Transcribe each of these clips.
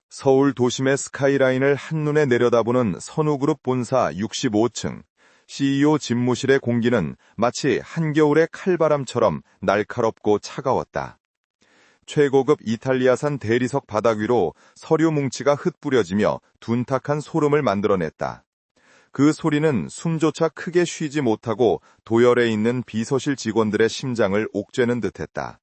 서울 도심의 스카이라인을 한눈에 내려다보는 선우그룹 본사 65층. CEO 집무실의 공기는 마치 한겨울의 칼바람처럼 날카롭고 차가웠다. 최고급 이탈리아산 대리석 바닥 위로 서류 뭉치가 흩뿌려지며 둔탁한 소름을 만들어냈다. 그 소리는 숨조차 크게 쉬지 못하고 도열해 있는 비서실 직원들의 심장을 옥죄는 듯했다.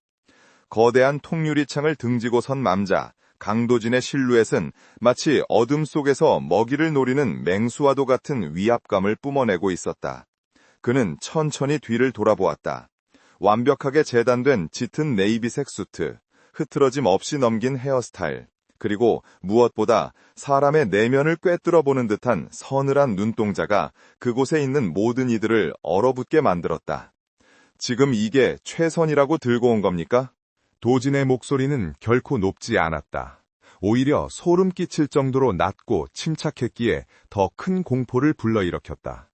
거대한 통유리창을 등지고 선 남자, 강도진의 실루엣은 마치 어둠 속에서 먹이를 노리는 맹수와도 같은 위압감을 뿜어내고 있었다. 그는 천천히 뒤를 돌아보았다. 완벽하게 재단된 짙은 네이비색 수트, 흐트러짐 없이 넘긴 헤어스타일, 그리고 무엇보다 사람의 내면을 꿰뚫어 보는 듯한 서늘한 눈동자가 그곳에 있는 모든 이들을 얼어붙게 만들었다. 지금 이게 최선이라고 들고 온 겁니까? 도진의 목소리는 결코 높지 않았다. 오히려 소름 끼칠 정도로 낮고 침착했기에 더 큰 공포를 불러일으켰다.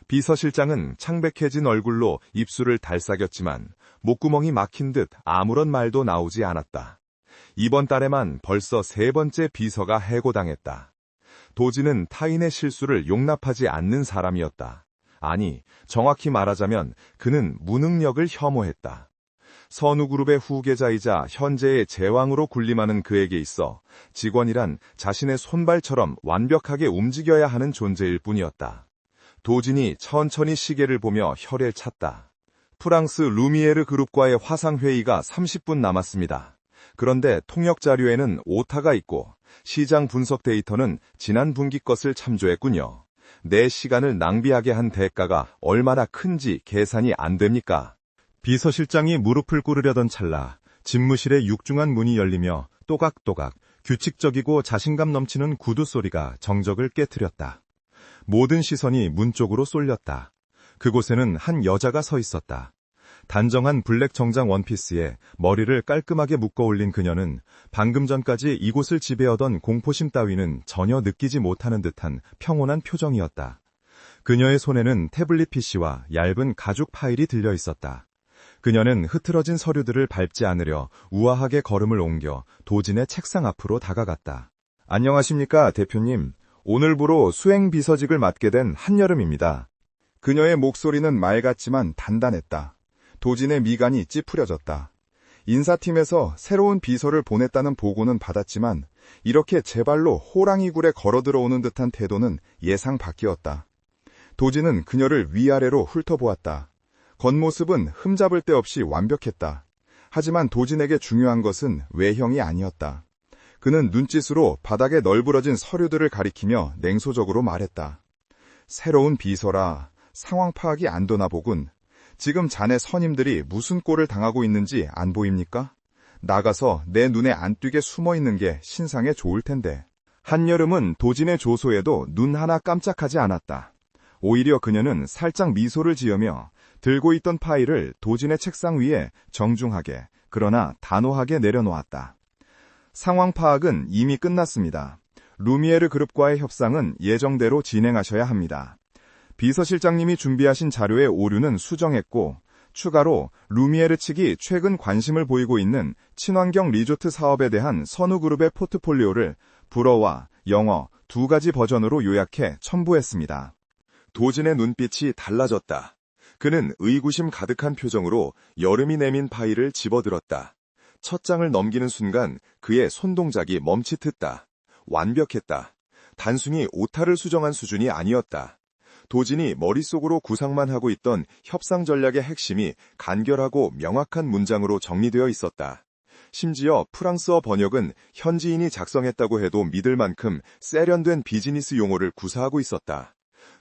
비서실장은 창백해진 얼굴로 입술을 달싹였지만 목구멍이 막힌 듯 아무런 말도 나오지 않았다. 이번 달에만 벌써 3번째 비서가 해고당했다. 도진은 타인의 실수를 용납하지 않는 사람이었다. 아니, 정확히 말하자면 그는 무능력을 혐오했다. 선우그룹의 후계자이자 현재의 제왕으로 군림하는 그에게 있어 직원이란 자신의 손발처럼 완벽하게 움직여야 하는 존재일 뿐이었다. 도진이 천천히 시계를 보며 혀를 찼다. 프랑스 루미에르 그룹과의 화상회의가 30분 남았습니다. 그런데 통역 자료에는 오타가 있고 시장 분석 데이터는 지난 분기 것을 참조했군요. 내 시간을 낭비하게 한 대가가 얼마나 큰지 계산이 안 됩니까? 비서실장이 무릎을 꿇으려던 찰나 집무실의 육중한 문이 열리며 또각또각 규칙적이고 자신감 넘치는 구두 소리가 정적을 깨트렸다. 모든 시선이 문 쪽으로 쏠렸다. 그곳에는 한 여자가 서 있었다. 단정한 블랙 정장 원피스에 머리를 깔끔하게 묶어 올린 그녀는 방금 전까지 이곳을 지배하던 공포심 따위는 전혀 느끼지 못하는 듯한 평온한 표정이었다. 그녀의 손에는 태블릿 PC와 얇은 가죽 파일이 들려 있었다. 그녀는 흐트러진 서류들을 밟지 않으려 우아하게 걸음을 옮겨 도진의 책상 앞으로 다가갔다. 안녕하십니까, 대표님. 오늘부로 수행비서직을 맡게 된 한여름입니다. 그녀의 목소리는 맑았지만 단단했다. 도진의 미간이 찌푸려졌다. 인사팀에서 새로운 비서를 보냈다는 보고는 받았지만 이렇게 제 발로 호랑이 굴에 걸어 들어오는 듯한 태도는 예상 밖이었다. 도진은 그녀를 위아래로 훑어보았다. 겉모습은 흠잡을 데 없이 완벽했다. 하지만 도진에게 중요한 것은 외형이 아니었다. 그는 눈짓으로 바닥에 널브러진 서류들을 가리키며 냉소적으로 말했다. 새로운 비서라. 상황 파악이 안 되나 보군. 지금 자네 선임들이 무슨 꼴을 당하고 있는지 안 보입니까? 나가서 내 눈에 안 띄게 숨어 있는 게 신상에 좋을 텐데. 한여름은 도진의 조소에도 눈 하나 깜짝하지 않았다. 오히려 그녀는 살짝 미소를 지으며 들고 있던 파일을 도진의 책상 위에 정중하게 그러나 단호하게 내려놓았다. 상황 파악은 이미 끝났습니다. 루미에르 그룹과의 협상은 예정대로 진행하셔야 합니다. 비서실장님이 준비하신 자료의 오류는 수정했고 추가로 루미에르 측이 최근 관심을 보이고 있는 친환경 리조트 사업에 대한 선우그룹의 포트폴리오를 불어와 영어 2가지 버전으로 요약해 첨부했습니다. 도진의 눈빛이 달라졌다. 그는 의구심 가득한 표정으로 여름이 내민 파일을 집어들었다. 첫 장을 넘기는 순간 그의 손동작이 멈칫했다. 완벽했다. 단순히 오타를 수정한 수준이 아니었다. 도진이 머릿속으로 구상만 하고 있던 협상 전략의 핵심이 간결하고 명확한 문장으로 정리되어 있었다. 심지어 프랑스어 번역은 현지인이 작성했다고 해도 믿을 만큼 세련된 비즈니스 용어를 구사하고 있었다.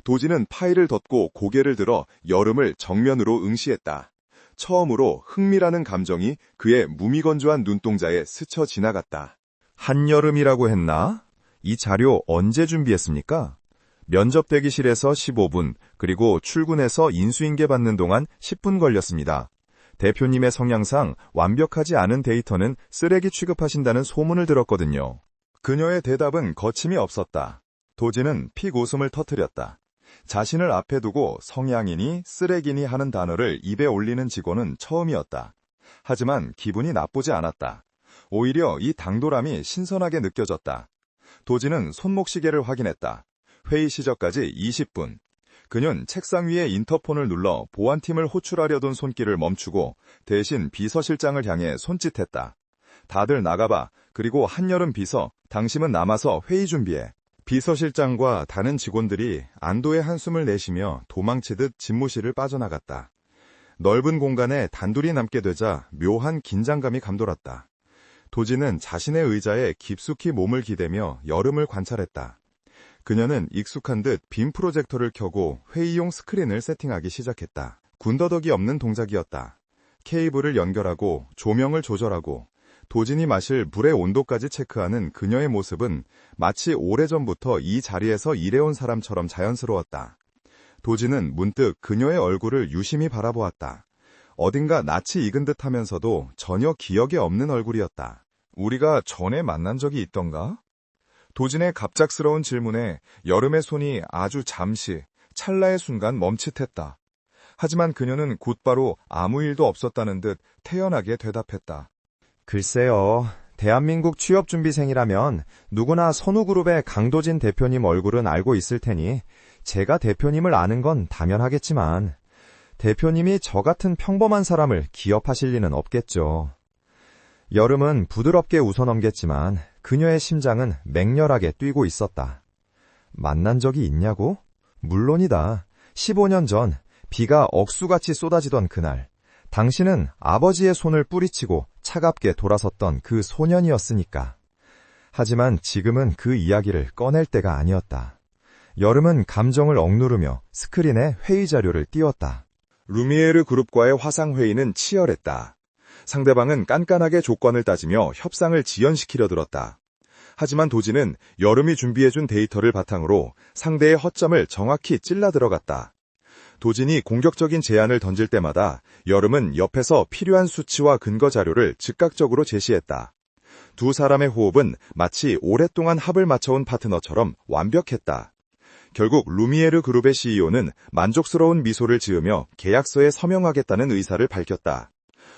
도진은 파일을 덮고 고개를 들어 여름을 정면으로 응시했다. 처음으로 흥미라는 감정이 그의 무미건조한 눈동자에 스쳐 지나갔다. 한여름이라고 했나? 이 자료 언제 준비했습니까? 면접 대기실에서 15분, 그리고 출근해서 인수인계 받는 동안 10분 걸렸습니다. 대표님의 성향상 완벽하지 않은 데이터는 쓰레기 취급하신다는 소문을 들었거든요. 그녀의 대답은 거침이 없었다. 도진은 픽 웃음을 터뜨렸다. 자신을 앞에 두고 성향이니 쓰레기니 하는 단어를 입에 올리는 직원은 처음이었다. 하지만 기분이 나쁘지 않았다. 오히려 이 당돌함이 신선하게 느껴졌다. 도지는 손목시계를 확인했다. 회의 시작까지 20분. 그는 책상 위에 인터폰을 눌러 보안팀을 호출하려던 손길을 멈추고 대신 비서실장을 향해 손짓했다. 다들 나가봐. 그리고 한여름 비서, 당신은 남아서 회의 준비해. 비서실장과 다른 직원들이 안도의 한숨을 내쉬며 도망치듯 집무실을 빠져나갔다. 넓은 공간에 단둘이 남게 되자 묘한 긴장감이 감돌았다. 도지는 자신의 의자에 깊숙이 몸을 기대며 여름을 관찰했다. 그녀는 익숙한 듯 빔 프로젝터를 켜고 회의용 스크린을 세팅하기 시작했다. 군더더기 없는 동작이었다. 케이블을 연결하고 조명을 조절하고 도진이 마실 물의 온도까지 체크하는 그녀의 모습은 마치 오래전부터 이 자리에서 일해온 사람처럼 자연스러웠다. 도진은 문득 그녀의 얼굴을 유심히 바라보았다. 어딘가 낯이 익은 듯하면서도 전혀 기억에 없는 얼굴이었다. 우리가 전에 만난 적이 있던가? 도진의 갑작스러운 질문에 여름의 손이 아주 잠시, 찰나의 순간 멈칫했다. 하지만 그녀는 곧바로 아무 일도 없었다는 듯 태연하게 대답했다. 글쎄요. 대한민국 취업준비생이라면 누구나 선우그룹의 강도진 대표님 얼굴은 알고 있을 테니 제가 대표님을 아는 건 당연하겠지만 대표님이 저 같은 평범한 사람을 기업하실 리는 없겠죠. 여름은 부드럽게 웃어넘겼지만 그녀의 심장은 맹렬하게 뛰고 있었다. 만난 적이 있냐고? 물론이다. 15년 전 비가 억수같이 쏟아지던 그날 당신은 아버지의 손을 뿌리치고 차갑게 돌아섰던 그 소년이었으니까. 하지만 지금은 그 이야기를 꺼낼 때가 아니었다. 여름은 감정을 억누르며 스크린에 회의 자료를 띄웠다. 루미에르 그룹과의 화상회의는 치열했다. 상대방은 깐깐하게 조건을 따지며 협상을 지연시키려 들었다. 하지만 도지는 여름이 준비해준 데이터를 바탕으로 상대의 허점을 정확히 찔러 들어갔다. 도진이 공격적인 제안을 던질 때마다 여름은 옆에서 필요한 수치와 근거 자료를 즉각적으로 제시했다. 두 사람의 호흡은 마치 오랫동안 합을 맞춰온 파트너처럼 완벽했다. 결국 루미에르 그룹의 CEO는 만족스러운 미소를 지으며 계약서에 서명하겠다는 의사를 밝혔다.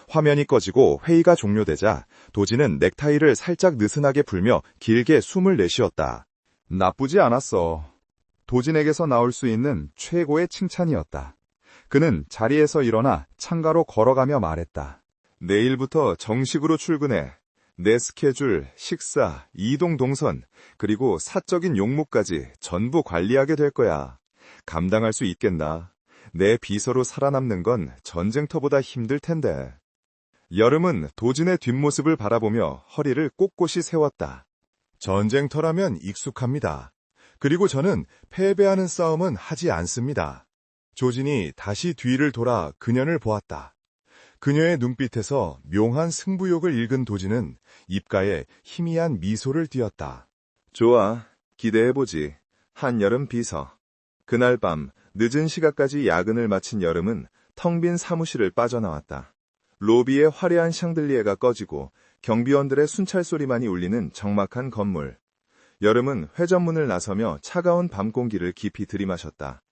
화면이 꺼지고 회의가 종료되자 도진은 넥타이를 살짝 느슨하게 풀며 길게 숨을 내쉬었다. 나쁘지 않았어. 도진에게서 나올 수 있는 최고의 칭찬이었다. 그는 자리에서 일어나 창가로 걸어가며 말했다. 내일부터 정식으로 출근해. 내 스케줄, 식사, 이동 동선, 그리고 사적인 용무까지 전부 관리하게 될 거야. 감당할 수 있겠나? 내 비서로 살아남는 건 전쟁터보다 힘들 텐데. 여름은 도진의 뒷모습을 바라보며 허리를 꼿꼿이 세웠다. 전쟁터라면 익숙합니다. 그리고 저는 패배하는 싸움은 하지 않습니다. 조진이 다시 뒤를 돌아 그녀를 보았다. 그녀의 눈빛에서 묘한 승부욕을 읽은 도진은 입가에 희미한 미소를 띄었다. 좋아, 기대해보지. 한여름 비서. 그날 밤 늦은 시간까지 야근을 마친 여름은 텅 빈 사무실을 빠져나왔다. 로비의 화려한 샹들리에가 꺼지고 경비원들의 순찰 소리만이 울리는 적막한 건물. 여름은 회전문을 나서며 차가운 밤 공기를 깊이 들이마셨다.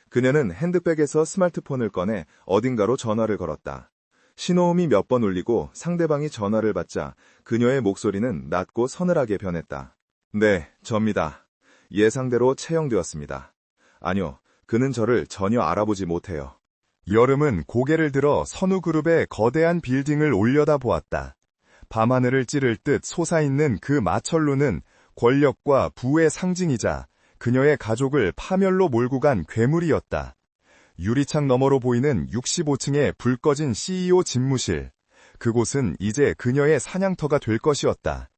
그녀는 핸드백에서 스마트폰을 꺼내 어딘가로 전화를 걸었다. 신호음이 몇 번 울리고 상대방이 전화를 받자 그녀의 목소리는 낮고 서늘하게 변했다. 네, 접니다. 예상대로 채용되었습니다. 아니요, 그는 저를 전혀 알아보지 못해요. 여름은 고개를 들어 선우그룹의 거대한 빌딩을 올려다보았다. 밤하늘을 찌를 듯 솟아있는 그 마천루는 권력과 부의 상징이자 그녀의 가족을 파멸로 몰고 간 괴물이었다. 유리창 너머로 보이는 65층의 불 꺼진 CEO 집무실. 그곳은 이제 그녀의 사냥터가 될 것이었다.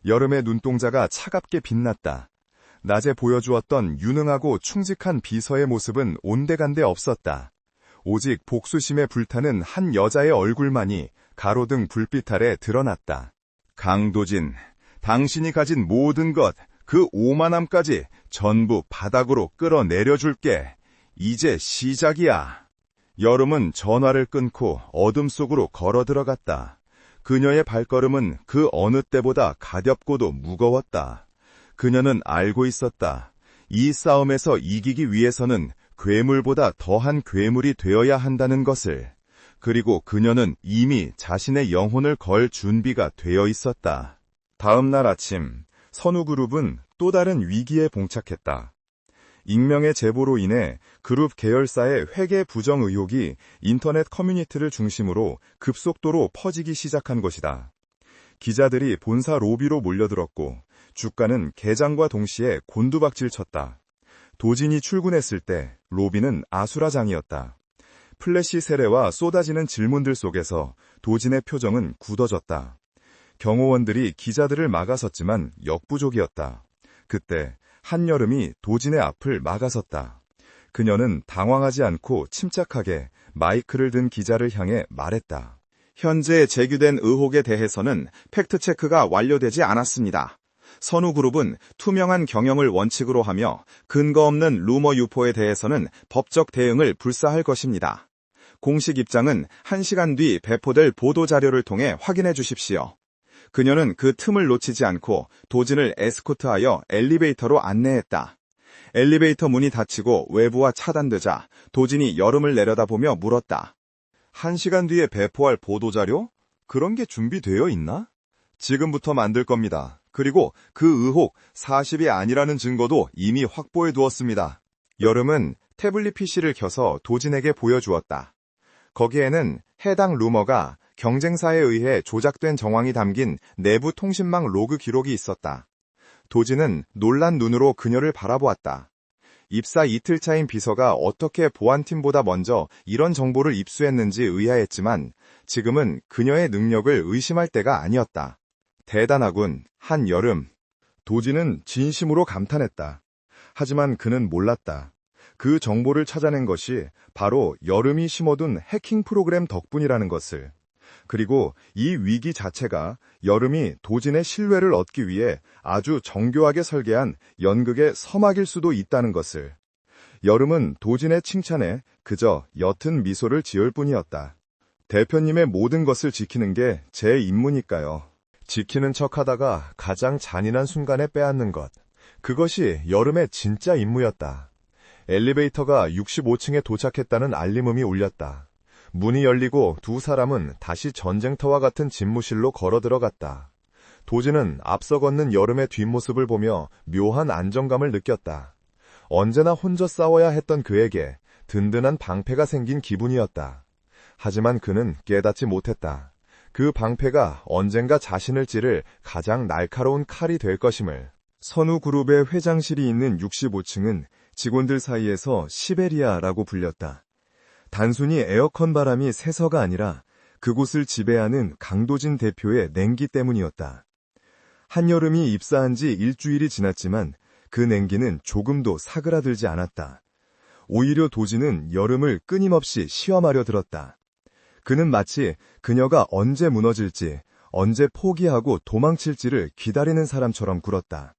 여름의 눈동자가 차갑게 빛났다. 낮에 보여주었던 유능하고 충직한 비서의 모습은 온데간데 없었다. 오직 복수심에 불타는 한 여자의 얼굴만이 가로등 불빛 아래 드러났다. 강도진, 당신이 가진 모든 것, 그 오만함까지 전부 바닥으로 끌어내려줄게. 이제 시작이야. 여름은 전화를 끊고 어둠 속으로 걸어 들어갔다. 그녀의 발걸음은 그 어느 때보다 가볍고도 무거웠다. 그녀는 알고 있었다. 이 싸움에서 이기기 위해서는 괴물보다 더한 괴물이 되어야 한다는 것을. 그리고 그녀는 이미 자신의 영혼을 걸 준비가 되어 있었다. 다음 날 아침, 선우그룹은 또 다른 위기에 봉착했다. 익명의 제보로 인해 그룹 계열사의 회계 부정 의혹이 인터넷 커뮤니티를 중심으로 급속도로 퍼지기 시작한 것이다. 기자들이 본사 로비로 몰려들었고 주가는 개장과 동시에 곤두박질 쳤다. 도진이 출근했을 때 로비는 아수라장이었다. 플래시 세례와 쏟아지는 질문들 속에서 도진의 표정은 굳어졌다. 경호원들이 기자들을 막아섰지만 역부족이었다. 그때 한여름이 도진의 앞을 막아섰다. 그녀는 당황하지 않고 침착하게 마이크를 든 기자를 향해 말했다. 현재 제기된 의혹에 대해서는 팩트체크가 완료되지 않았습니다. 선우그룹은 투명한 경영을 원칙으로 하며 근거 없는 루머 유포에 대해서는 법적 대응을 불사할 것입니다. 공식 입장은 1시간 뒤 배포될 보도자료를 통해 확인해 주십시오. 그녀는 그 틈을 놓치지 않고 도진을 에스코트하여 엘리베이터로 안내했다. 엘리베이터 문이 닫히고 외부와 차단되자 도진이 여름을 내려다보며 물었다. 1시간 뒤에 배포할 보도자료? 그런 게 준비되어 있나? 지금부터 만들 겁니다. 그리고 그 의혹 사실이 아니라는 증거도 이미 확보해 두었습니다. 여름은 태블릿 PC를 켜서 도진에게 보여주었다. 거기에는 해당 루머가 경쟁사에 의해 조작된 정황이 담긴 내부 통신망 로그 기록이 있었다. 도진은 놀란 눈으로 그녀를 바라보았다. 입사 이틀 차인 비서가 어떻게 보안팀보다 먼저 이런 정보를 입수했는지 의아했지만 지금은 그녀의 능력을 의심할 때가 아니었다. 대단하군, 한여름. 도진은 진심으로 감탄했다. 하지만 그는 몰랐다. 그 정보를 찾아낸 것이 바로 여름이 심어둔 해킹 프로그램 덕분이라는 것을. 그리고 이 위기 자체가 여름이 도진의 신뢰를 얻기 위해 아주 정교하게 설계한 연극의 서막일 수도 있다는 것을. 여름은 도진의 칭찬에 그저 옅은 미소를 지을 뿐이었다. 대표님의 모든 것을 지키는 게 제 임무니까요. 지키는 척하다가 가장 잔인한 순간에 빼앗는 것. 그것이 여름의 진짜 임무였다. 엘리베이터가 65층에 도착했다는 알림음이 울렸다. 문이 열리고 두 사람은 다시 전쟁터와 같은 집무실로 걸어 들어갔다. 도진은 앞서 걷는 여름의 뒷모습을 보며 묘한 안정감을 느꼈다. 언제나 혼자 싸워야 했던 그에게 든든한 방패가 생긴 기분이었다. 하지만 그는 깨닫지 못했다. 그 방패가 언젠가 자신을 찌를 가장 날카로운 칼이 될 것임을. 선우그룹의 회장실이 있는 65층은 직원들 사이에서 시베리아라고 불렸다. 단순히 에어컨 바람이 새서가 아니라 그곳을 지배하는 강도진 대표의 냉기 때문이었다. 한여름이 입사한 지 일주일이 지났지만 그 냉기는 조금도 사그라들지 않았다. 오히려 도진은 여름을 끊임없이 시험하려 들었다. 그는 마치 그녀가 언제 무너질지, 언제 포기하고 도망칠지를 기다리는 사람처럼 굴었다.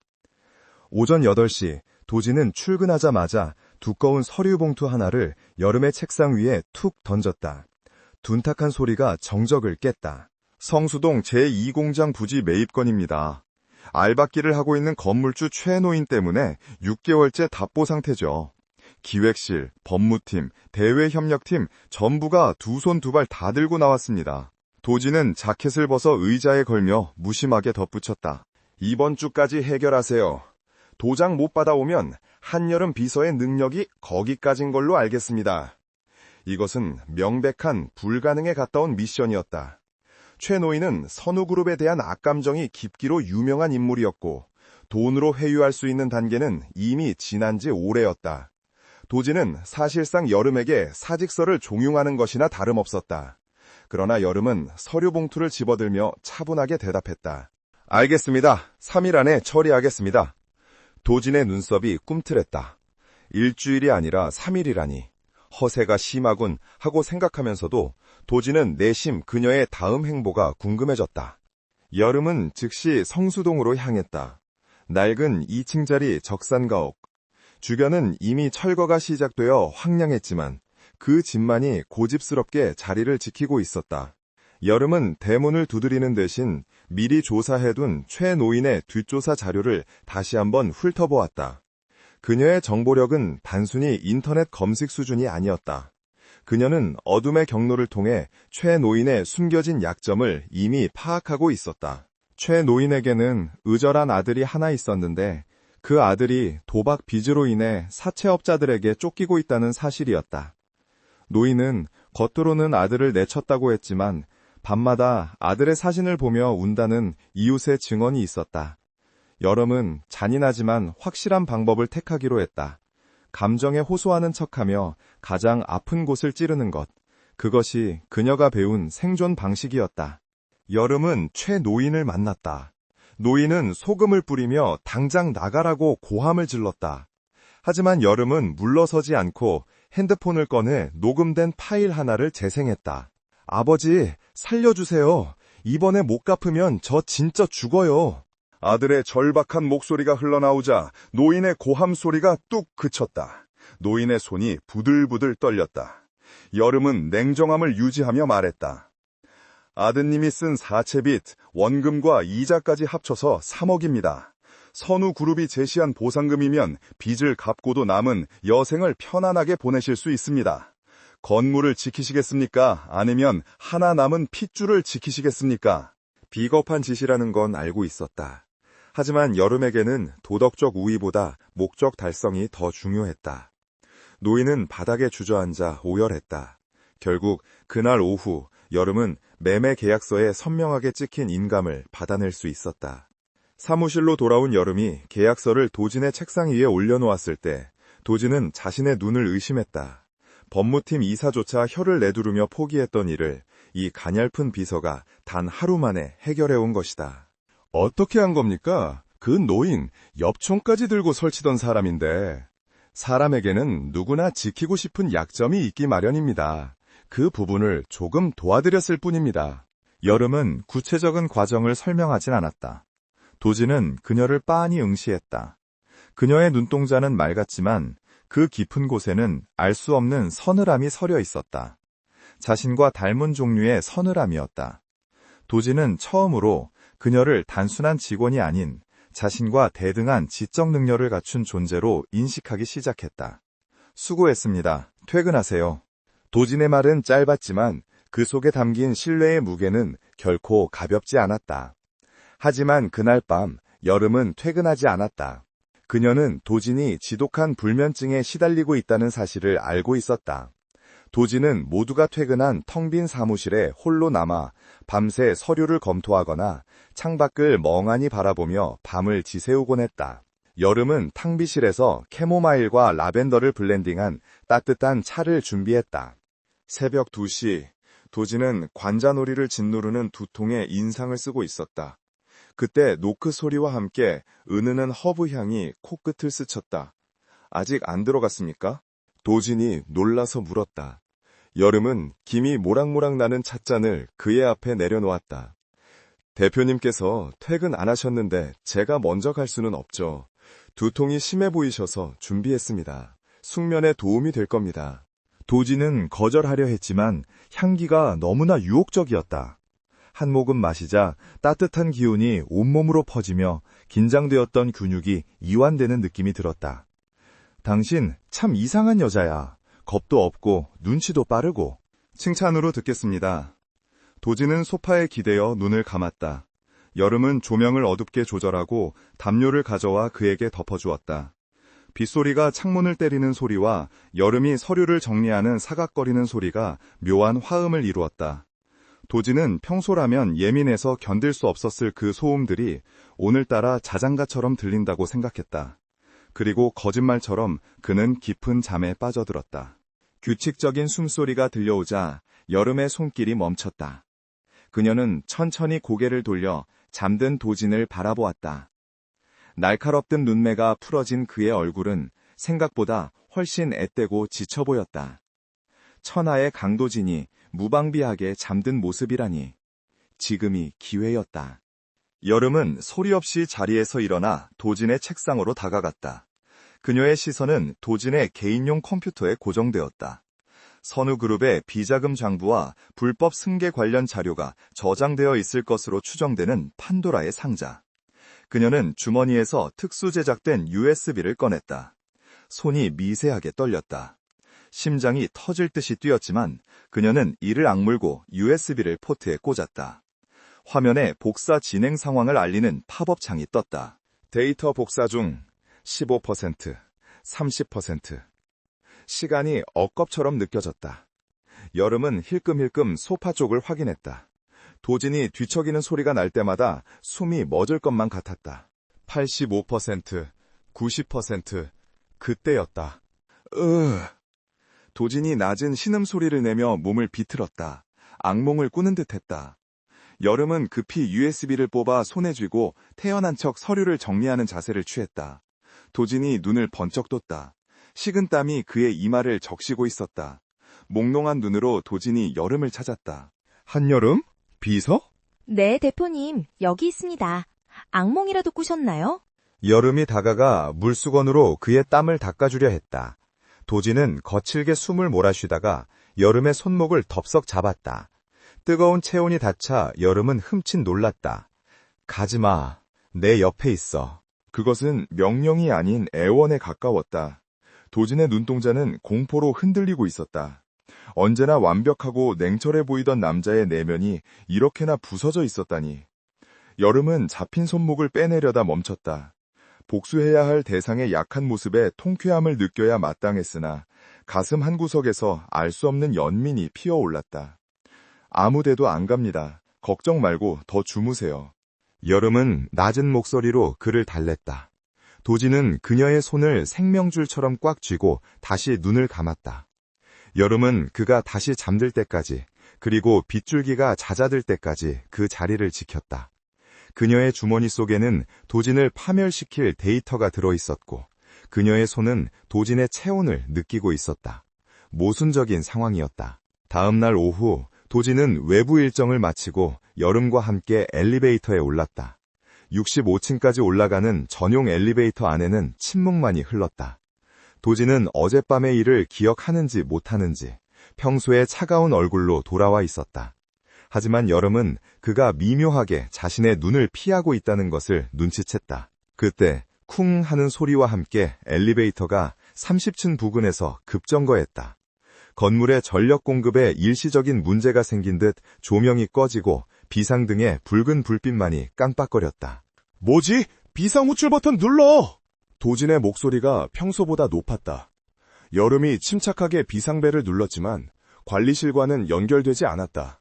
오전 8시 도진은 출근하자마자 두꺼운 서류 봉투 하나를 여름의 책상 위에 툭 던졌다. 둔탁한 소리가 정적을 깼다. 성수동 제2공장 부지 매입건입니다. 알박기를 하고 있는 건물주 최노인 때문에 6개월째 답보 상태죠. 기획실, 법무팀, 대외협력팀 전부가 두 손 두 발 다 들고 나왔습니다. 도진은 자켓을 벗어 의자에 걸며 무심하게 덧붙였다. 이번 주까지 해결하세요. 도장 못 받아오면 한여름 비서의 능력이 거기까진 걸로 알겠습니다. 이것은 명백한 불가능에 가까운 미션이었다. 최 노인은 선우그룹에 대한 악감정이 깊기로 유명한 인물이었고 돈으로 회유할 수 있는 단계는 이미 지난 지 오래였다. 도진은 사실상 여름에게 사직서를 종용하는 것이나 다름없었다. 그러나 여름은 서류 봉투를 집어들며 차분하게 대답했다. 알겠습니다. 3일 안에 처리하겠습니다. 도진의 눈썹이 꿈틀했다. 일주일이 아니라 3일이라니. 허세가 심하군 하고 생각하면서도 도진은 내심 그녀의 다음 행보가 궁금해졌다. 여름은 즉시 성수동으로 향했다. 낡은 2층짜리 적산가옥. 주변은 이미 철거가 시작되어 황량했지만 그 집만이 고집스럽게 자리를 지키고 있었다. 여름은 대문을 두드리는 대신 미리 조사해둔 최 노인의 뒷조사 자료를 다시 한번 훑어보았다. 그녀의 정보력은 단순히 인터넷 검색 수준이 아니었다. 그녀는 어둠의 경로를 통해 최 노인의 숨겨진 약점을 이미 파악하고 있었다. 최 노인에게는 의절한 아들이 하나 있었는데 그 아들이 도박 빚으로 인해 사채업자들에게 쫓기고 있다는 사실이었다. 노인은 겉으로는 아들을 내쳤다고 했지만 밤마다 아들의 사진을 보며 운다는 이웃의 증언이 있었다. 여름은 잔인하지만 확실한 방법을 택하기로 했다. 감정에 호소하는 척하며 가장 아픈 곳을 찌르는 것. 그것이 그녀가 배운 생존 방식이었다. 여름은 최 노인을 만났다. 노인은 소금을 뿌리며 당장 나가라고 고함을 질렀다. 하지만 여름은 물러서지 않고 핸드폰을 꺼내 녹음된 파일 하나를 재생했다. 아버지, 살려주세요. 이번에 못 갚으면 저 진짜 죽어요. 아들의 절박한 목소리가 흘러나오자 노인의 고함 소리가 뚝 그쳤다. 노인의 손이 부들부들 떨렸다. 여름은 냉정함을 유지하며 말했다. 아드님이 쓴 사채빚, 원금과 이자까지 합쳐서 3억입니다. 선우그룹이 제시한 보상금이면 빚을 갚고도 남은 여생을 편안하게 보내실 수 있습니다. 건물을 지키시겠습니까? 아니면 하나 남은 핏줄을 지키시겠습니까? 비겁한 짓이라는 건 알고 있었다. 하지만 여름에게는 도덕적 우위보다 목적 달성이 더 중요했다. 노인은 바닥에 주저앉아 오열했다. 결국 그날 오후 여름은 매매 계약서에 선명하게 찍힌 인감을 받아낼 수 있었다. 사무실로 돌아온 여름이 계약서를 도진의 책상 위에 올려놓았을 때 도진은 자신의 눈을 의심했다. 법무팀 이사조차 혀를 내두르며 포기했던 일을 이 가냘픈 비서가 단 하루 만에 해결해온 것이다. 어떻게 한 겁니까? 그 노인, 엽총까지 들고 설치던 사람인데. 사람에게는 누구나 지키고 싶은 약점이 있기 마련입니다. 그 부분을 조금 도와드렸을 뿐입니다. 여름은 구체적인 과정을 설명하진 않았다. 도진은 그녀를 빤히 응시했다. 그녀의 눈동자는 맑았지만 그 깊은 곳에는 알 수 없는 서늘함이 서려 있었다. 자신과 닮은 종류의 서늘함이었다. 도진은 처음으로 그녀를 단순한 직원이 아닌 자신과 대등한 지적 능력을 갖춘 존재로 인식하기 시작했다. 수고했습니다. 퇴근하세요. 도진의 말은 짧았지만 그 속에 담긴 신뢰의 무게는 결코 가볍지 않았다. 하지만 그날 밤 여름은 퇴근하지 않았다. 그녀는 도진이 지독한 불면증에 시달리고 있다는 사실을 알고 있었다. 도진은 모두가 퇴근한 텅 빈 사무실에 홀로 남아 밤새 서류를 검토하거나 창밖을 멍하니 바라보며 밤을 지새우곤 했다. 여름은 탕비실에서 캐모마일과 라벤더를 블렌딩한 따뜻한 차를 준비했다. 새벽 2시, 도진은 관자놀이를 짓누르는 두 통의 인상을 쓰고 있었다. 그때 노크 소리와 함께 은은한 허브 향이 코끝을 스쳤다. 아직 안 들어갔습니까? 도진이 놀라서 물었다. 여름은 김이 모락모락 나는 찻잔을 그의 앞에 내려놓았다. 대표님께서 퇴근 안 하셨는데 제가 먼저 갈 수는 없죠. 두통이 심해 보이셔서 준비했습니다. 숙면에 도움이 될 겁니다. 도진은 거절하려 했지만 향기가 너무나 유혹적이었다. 한 모금 마시자 따뜻한 기운이 온몸으로 퍼지며 긴장되었던 근육이 이완되는 느낌이 들었다. 당신 참 이상한 여자야. 겁도 없고 눈치도 빠르고. 칭찬으로 듣겠습니다. 도진은 소파에 기대어 눈을 감았다. 여름은 조명을 어둡게 조절하고 담요를 가져와 그에게 덮어주었다. 빗소리가 창문을 때리는 소리와 여름이 서류를 정리하는 사각거리는 소리가 묘한 화음을 이루었다. 도진은 평소라면 예민해서 견딜 수 없었을 그 소음들이 오늘따라 자장가처럼 들린다고 생각했다. 그리고 거짓말처럼 그는 깊은 잠에 빠져들었다. 규칙적인 숨소리가 들려오자 여름의 손길이 멈췄다. 그녀는 천천히 고개를 돌려 잠든 도진을 바라보았다. 날카롭던 눈매가 풀어진 그의 얼굴은 생각보다 훨씬 앳되고 지쳐 보였다. 천하의 강도진이 무방비하게 잠든 모습이라니. 지금이 기회였다. 여름은 소리 없이 자리에서 일어나 도진의 책상으로 다가갔다. 그녀의 시선은 도진의 개인용 컴퓨터에 고정되었다. 선우그룹의 비자금 장부와 불법 승계 관련 자료가 저장되어 있을 것으로 추정되는 판도라의 상자. 그녀는 주머니에서 특수 제작된 USB를 꺼냈다. 손이 미세하게 떨렸다. 심장이 터질 듯이 뛰었지만 그녀는 이를 악물고 USB를 포트에 꽂았다. 화면에 복사 진행 상황을 알리는 팝업 창이 떴다. 데이터 복사 중 15%, 30%. 시간이 억겁처럼 느껴졌다. 여름은 힐끔힐끔 소파 쪽을 확인했다. 도진이 뒤척이는 소리가 날 때마다 숨이 멎을 것만 같았다. 85%, 90%. 그때였다. 도진이 낮은 신음소리를 내며 몸을 비틀었다. 악몽을 꾸는 듯했다. 여름은 급히 USB를 뽑아 손에 쥐고 태연한 척 서류를 정리하는 자세를 취했다. 도진이 눈을 번쩍 떴다. 식은땀이 그의 이마를 적시고 있었다. 몽롱한 눈으로 도진이 여름을 찾았다. 한여름? 비서? 네, 대표님, 여기 있습니다. 악몽이라도 꾸셨나요? 여름이 다가가 물수건으로 그의 땀을 닦아주려 했다. 도진은 거칠게 숨을 몰아쉬다가 여름의 손목을 덥석 잡았다. 뜨거운 체온이 닿자 여름은 흠칫 놀랐다. 가지마. 내 옆에 있어. 그것은 명령이 아닌 애원에 가까웠다. 도진의 눈동자는 공포로 흔들리고 있었다. 언제나 완벽하고 냉철해 보이던 남자의 내면이 이렇게나 부서져 있었다니. 여름은 잡힌 손목을 빼내려다 멈췄다. 복수해야 할 대상의 약한 모습에 통쾌함을 느껴야 마땅했으나 가슴 한구석에서 알 수 없는 연민이 피어올랐다. 아무 데도 안 갑니다. 걱정 말고 더 주무세요. 여름은 낮은 목소리로 그를 달랬다. 도진은 그녀의 손을 생명줄처럼 꽉 쥐고 다시 눈을 감았다. 여름은 그가 다시 잠들 때까지, 그리고 빗줄기가 잦아들 때까지 그 자리를 지켰다. 그녀의 주머니 속에는 도진을 파멸시킬 데이터가 들어있었고, 그녀의 손은 도진의 체온을 느끼고 있었다. 모순적인 상황이었다. 다음 날 오후, 도진은 외부 일정을 마치고 여름과 함께 엘리베이터에 올랐다. 65층까지 올라가는 전용 엘리베이터 안에는 침묵만이 흘렀다. 도진은 어젯밤의 일을 기억하는지 못하는지 평소의 차가운 얼굴로 돌아와 있었다. 하지만 여름은 그가 미묘하게 자신의 눈을 피하고 있다는 것을 눈치챘다. 그때 쿵 하는 소리와 함께 엘리베이터가 30층 부근에서 급정거했다. 건물의 전력 공급에 일시적인 문제가 생긴 듯 조명이 꺼지고 비상등의 붉은 불빛만이 깜빡거렸다. 뭐지? 비상 호출 버튼 눌러! 도진의 목소리가 평소보다 높았다. 여름이 침착하게 비상벨을 눌렀지만 관리실과는 연결되지 않았다.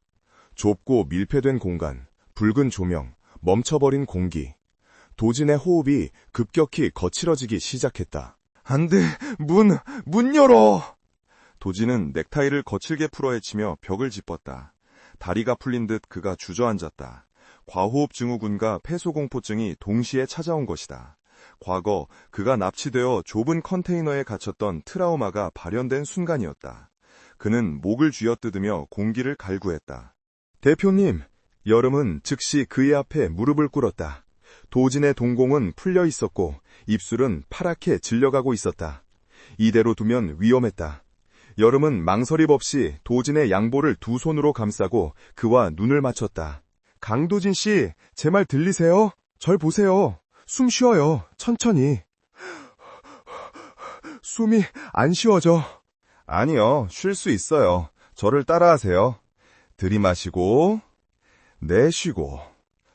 좁고 밀폐된 공간, 붉은 조명, 멈춰버린 공기. 도진의 호흡이 급격히 거칠어지기 시작했다. 안 돼, 문 열어! 도진은 넥타이를 거칠게 풀어헤치며 벽을 짚었다. 다리가 풀린 듯 그가 주저앉았다. 과호흡 증후군과 폐소공포증이 동시에 찾아온 것이다. 과거 그가 납치되어 좁은 컨테이너에 갇혔던 트라우마가 발현된 순간이었다. 그는 목을 쥐어뜯으며 공기를 갈구했다. 대표님, 여름은 즉시 그의 앞에 무릎을 꿇었다. 도진의 동공은 풀려 있었고 입술은 파랗게 질려가고 있었다. 이대로 두면 위험했다. 여름은 망설임 없이 도진의 양볼을 두 손으로 감싸고 그와 눈을 맞췄다. 강도진 씨, 제 말 들리세요? 절 보세요. 숨 쉬어요. 천천히. 숨이 안 쉬어져. 아니요, 쉴 수 있어요. 저를 따라하세요. 들이마시고, 내쉬고.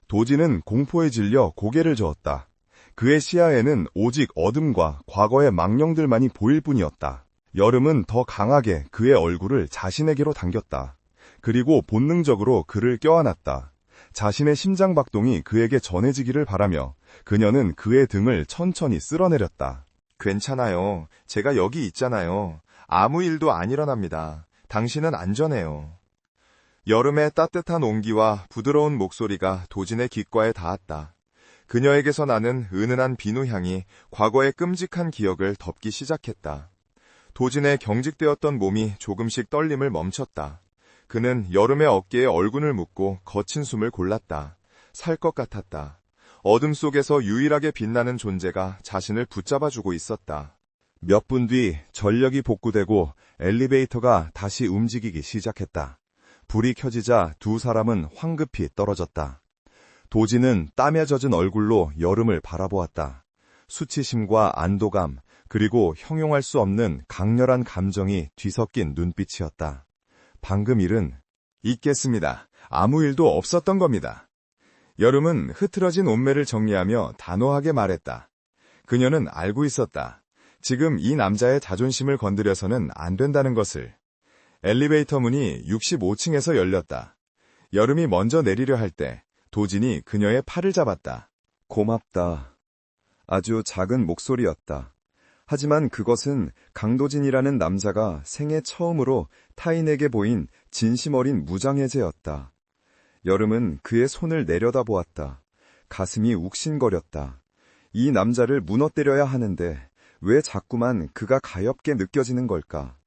도진은 공포에 질려 고개를 저었다. 그의 시야에는 오직 어둠과 과거의 망령들만이 보일 뿐이었다. 여름은 더 강하게 그의 얼굴을 자신에게로 당겼다. 그리고 본능적으로 그를 껴안았다. 자신의 심장박동이 그에게 전해지기를 바라며 그녀는 그의 등을 천천히 쓸어내렸다. 괜찮아요. 제가 여기 있잖아요. 아무 일도 안 일어납니다. 당신은 안전해요. 여름의 따뜻한 온기와 부드러운 목소리가 도진의 귓가에 닿았다. 그녀에게서 나는 은은한 비누 향이 과거의 끔찍한 기억을 덮기 시작했다. 도진의 경직되었던 몸이 조금씩 떨림을 멈췄다. 그는 여름의 어깨에 얼굴을 묻고 거친 숨을 골랐다. 살 것 같았다. 어둠 속에서 유일하게 빛나는 존재가 자신을 붙잡아주고 있었다. 몇 분 뒤 전력이 복구되고 엘리베이터가 다시 움직이기 시작했다. 불이 켜지자 두 사람은 황급히 떨어졌다. 도진은 땀에 젖은 얼굴로 여름을 바라보았다. 수치심과 안도감, 그리고 형용할 수 없는 강렬한 감정이 뒤섞인 눈빛이었다. 방금 일은 있겠습니다. 아무 일도 없었던 겁니다. 여름은 흐트러진 옷매를 정리하며 단호하게 말했다. 그녀는 알고 있었다. 지금 이 남자의 자존심을 건드려서는 안 된다는 것을. 엘리베이터 문이 65층에서 열렸다. 여름이 먼저 내리려 할 때 도진이 그녀의 팔을 잡았다. 고맙다. 아주 작은 목소리였다. 하지만 그것은 강도진이라는 남자가 생애 처음으로 타인에게 보인 진심 어린 무장해제였다. 여름은 그의 손을 내려다보았다. 가슴이 욱신거렸다. 이 남자를 무너뜨려야 하는데 왜 자꾸만 그가 가엾게 느껴지는 걸까?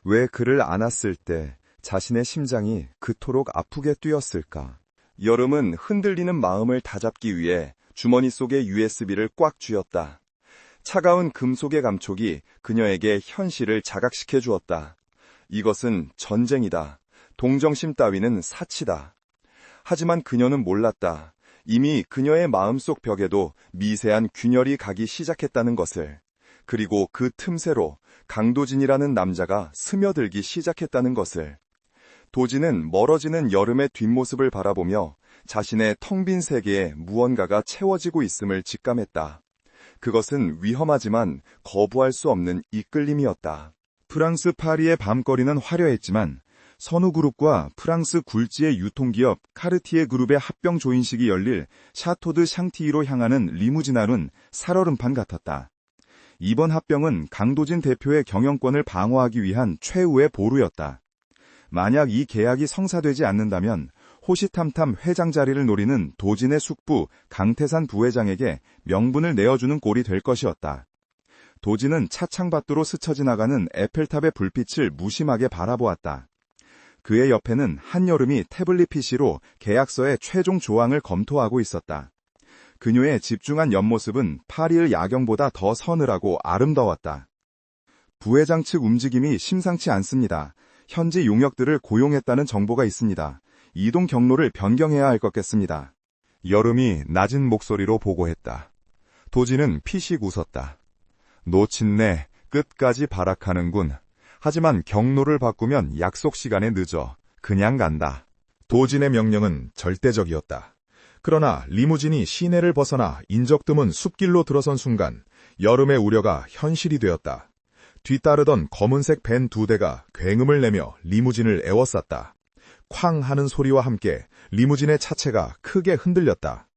왜 그를 안았을 때 자신의 심장이 그토록 아프게 뛰었을까? 여름은 흔들리는 마음을 다잡기 위해 주머니 속의 USB를 꽉 쥐었다. 차가운 금속의 감촉이 그녀에게 현실을 자각시켜 주었다. 이것은 전쟁이다. 동정심 따위는 사치다. 하지만 그녀는 몰랐다. 이미 그녀의 마음속 벽에도 미세한 균열이 가기 시작했다는 것을. 그리고 그 틈새로 강도진이라는 남자가 스며들기 시작했다는 것을. 도진은 멀어지는 여름의 뒷모습을 바라보며 자신의 텅 빈 세계에 무언가가 채워지고 있음을 직감했다. 그것은 위험하지만 거부할 수 없는 이끌림이었다. 프랑스 파리의 밤거리는 화려했지만 선우그룹과 프랑스 굴지의 유통기업 카르티에 그룹의 합병 조인식이 열릴 샤토드 샹티이로 향하는 리무진안은 살얼음판 같았다. 이번 합병은 강도진 대표의 경영권을 방어하기 위한 최후의 보루였다. 만약 이 계약이 성사되지 않는다면 호시탐탐 회장 자리를 노리는 도진의 숙부 강태산 부회장에게 명분을 내어주는 꼴이 될 것이었다. 도진은 차창밭으로 스쳐 지나가는 에펠탑의 불빛을 무심하게 바라보았다. 그의 옆에는 한여름이 태블릿 PC로 계약서의 최종 조항을 검토하고 있었다. 그녀의 집중한 옆모습은 파리의 야경보다 더 서늘하고 아름다웠다. 부회장 측 움직임이 심상치 않습니다. 현지 용역들을 고용했다는 정보가 있습니다. 이동 경로를 변경해야 할 것 같습니다. 여름이 낮은 목소리로 보고했다. 도진은 피식 웃었다. 노친네 끝까지 발악하는군. 하지만 경로를 바꾸면 약속 시간에 늦어. 그냥 간다. 도진의 명령은 절대적이었다. 그러나 리무진이 시내를 벗어나 인적 드문 숲길로 들어선 순간 여름의 우려가 현실이 되었다. 뒤따르던 검은색 밴 2대가 굉음을 내며 리무진을 에워쌌다. 쾅 하는 소리와 함께 리무진의 차체가 크게 흔들렸다.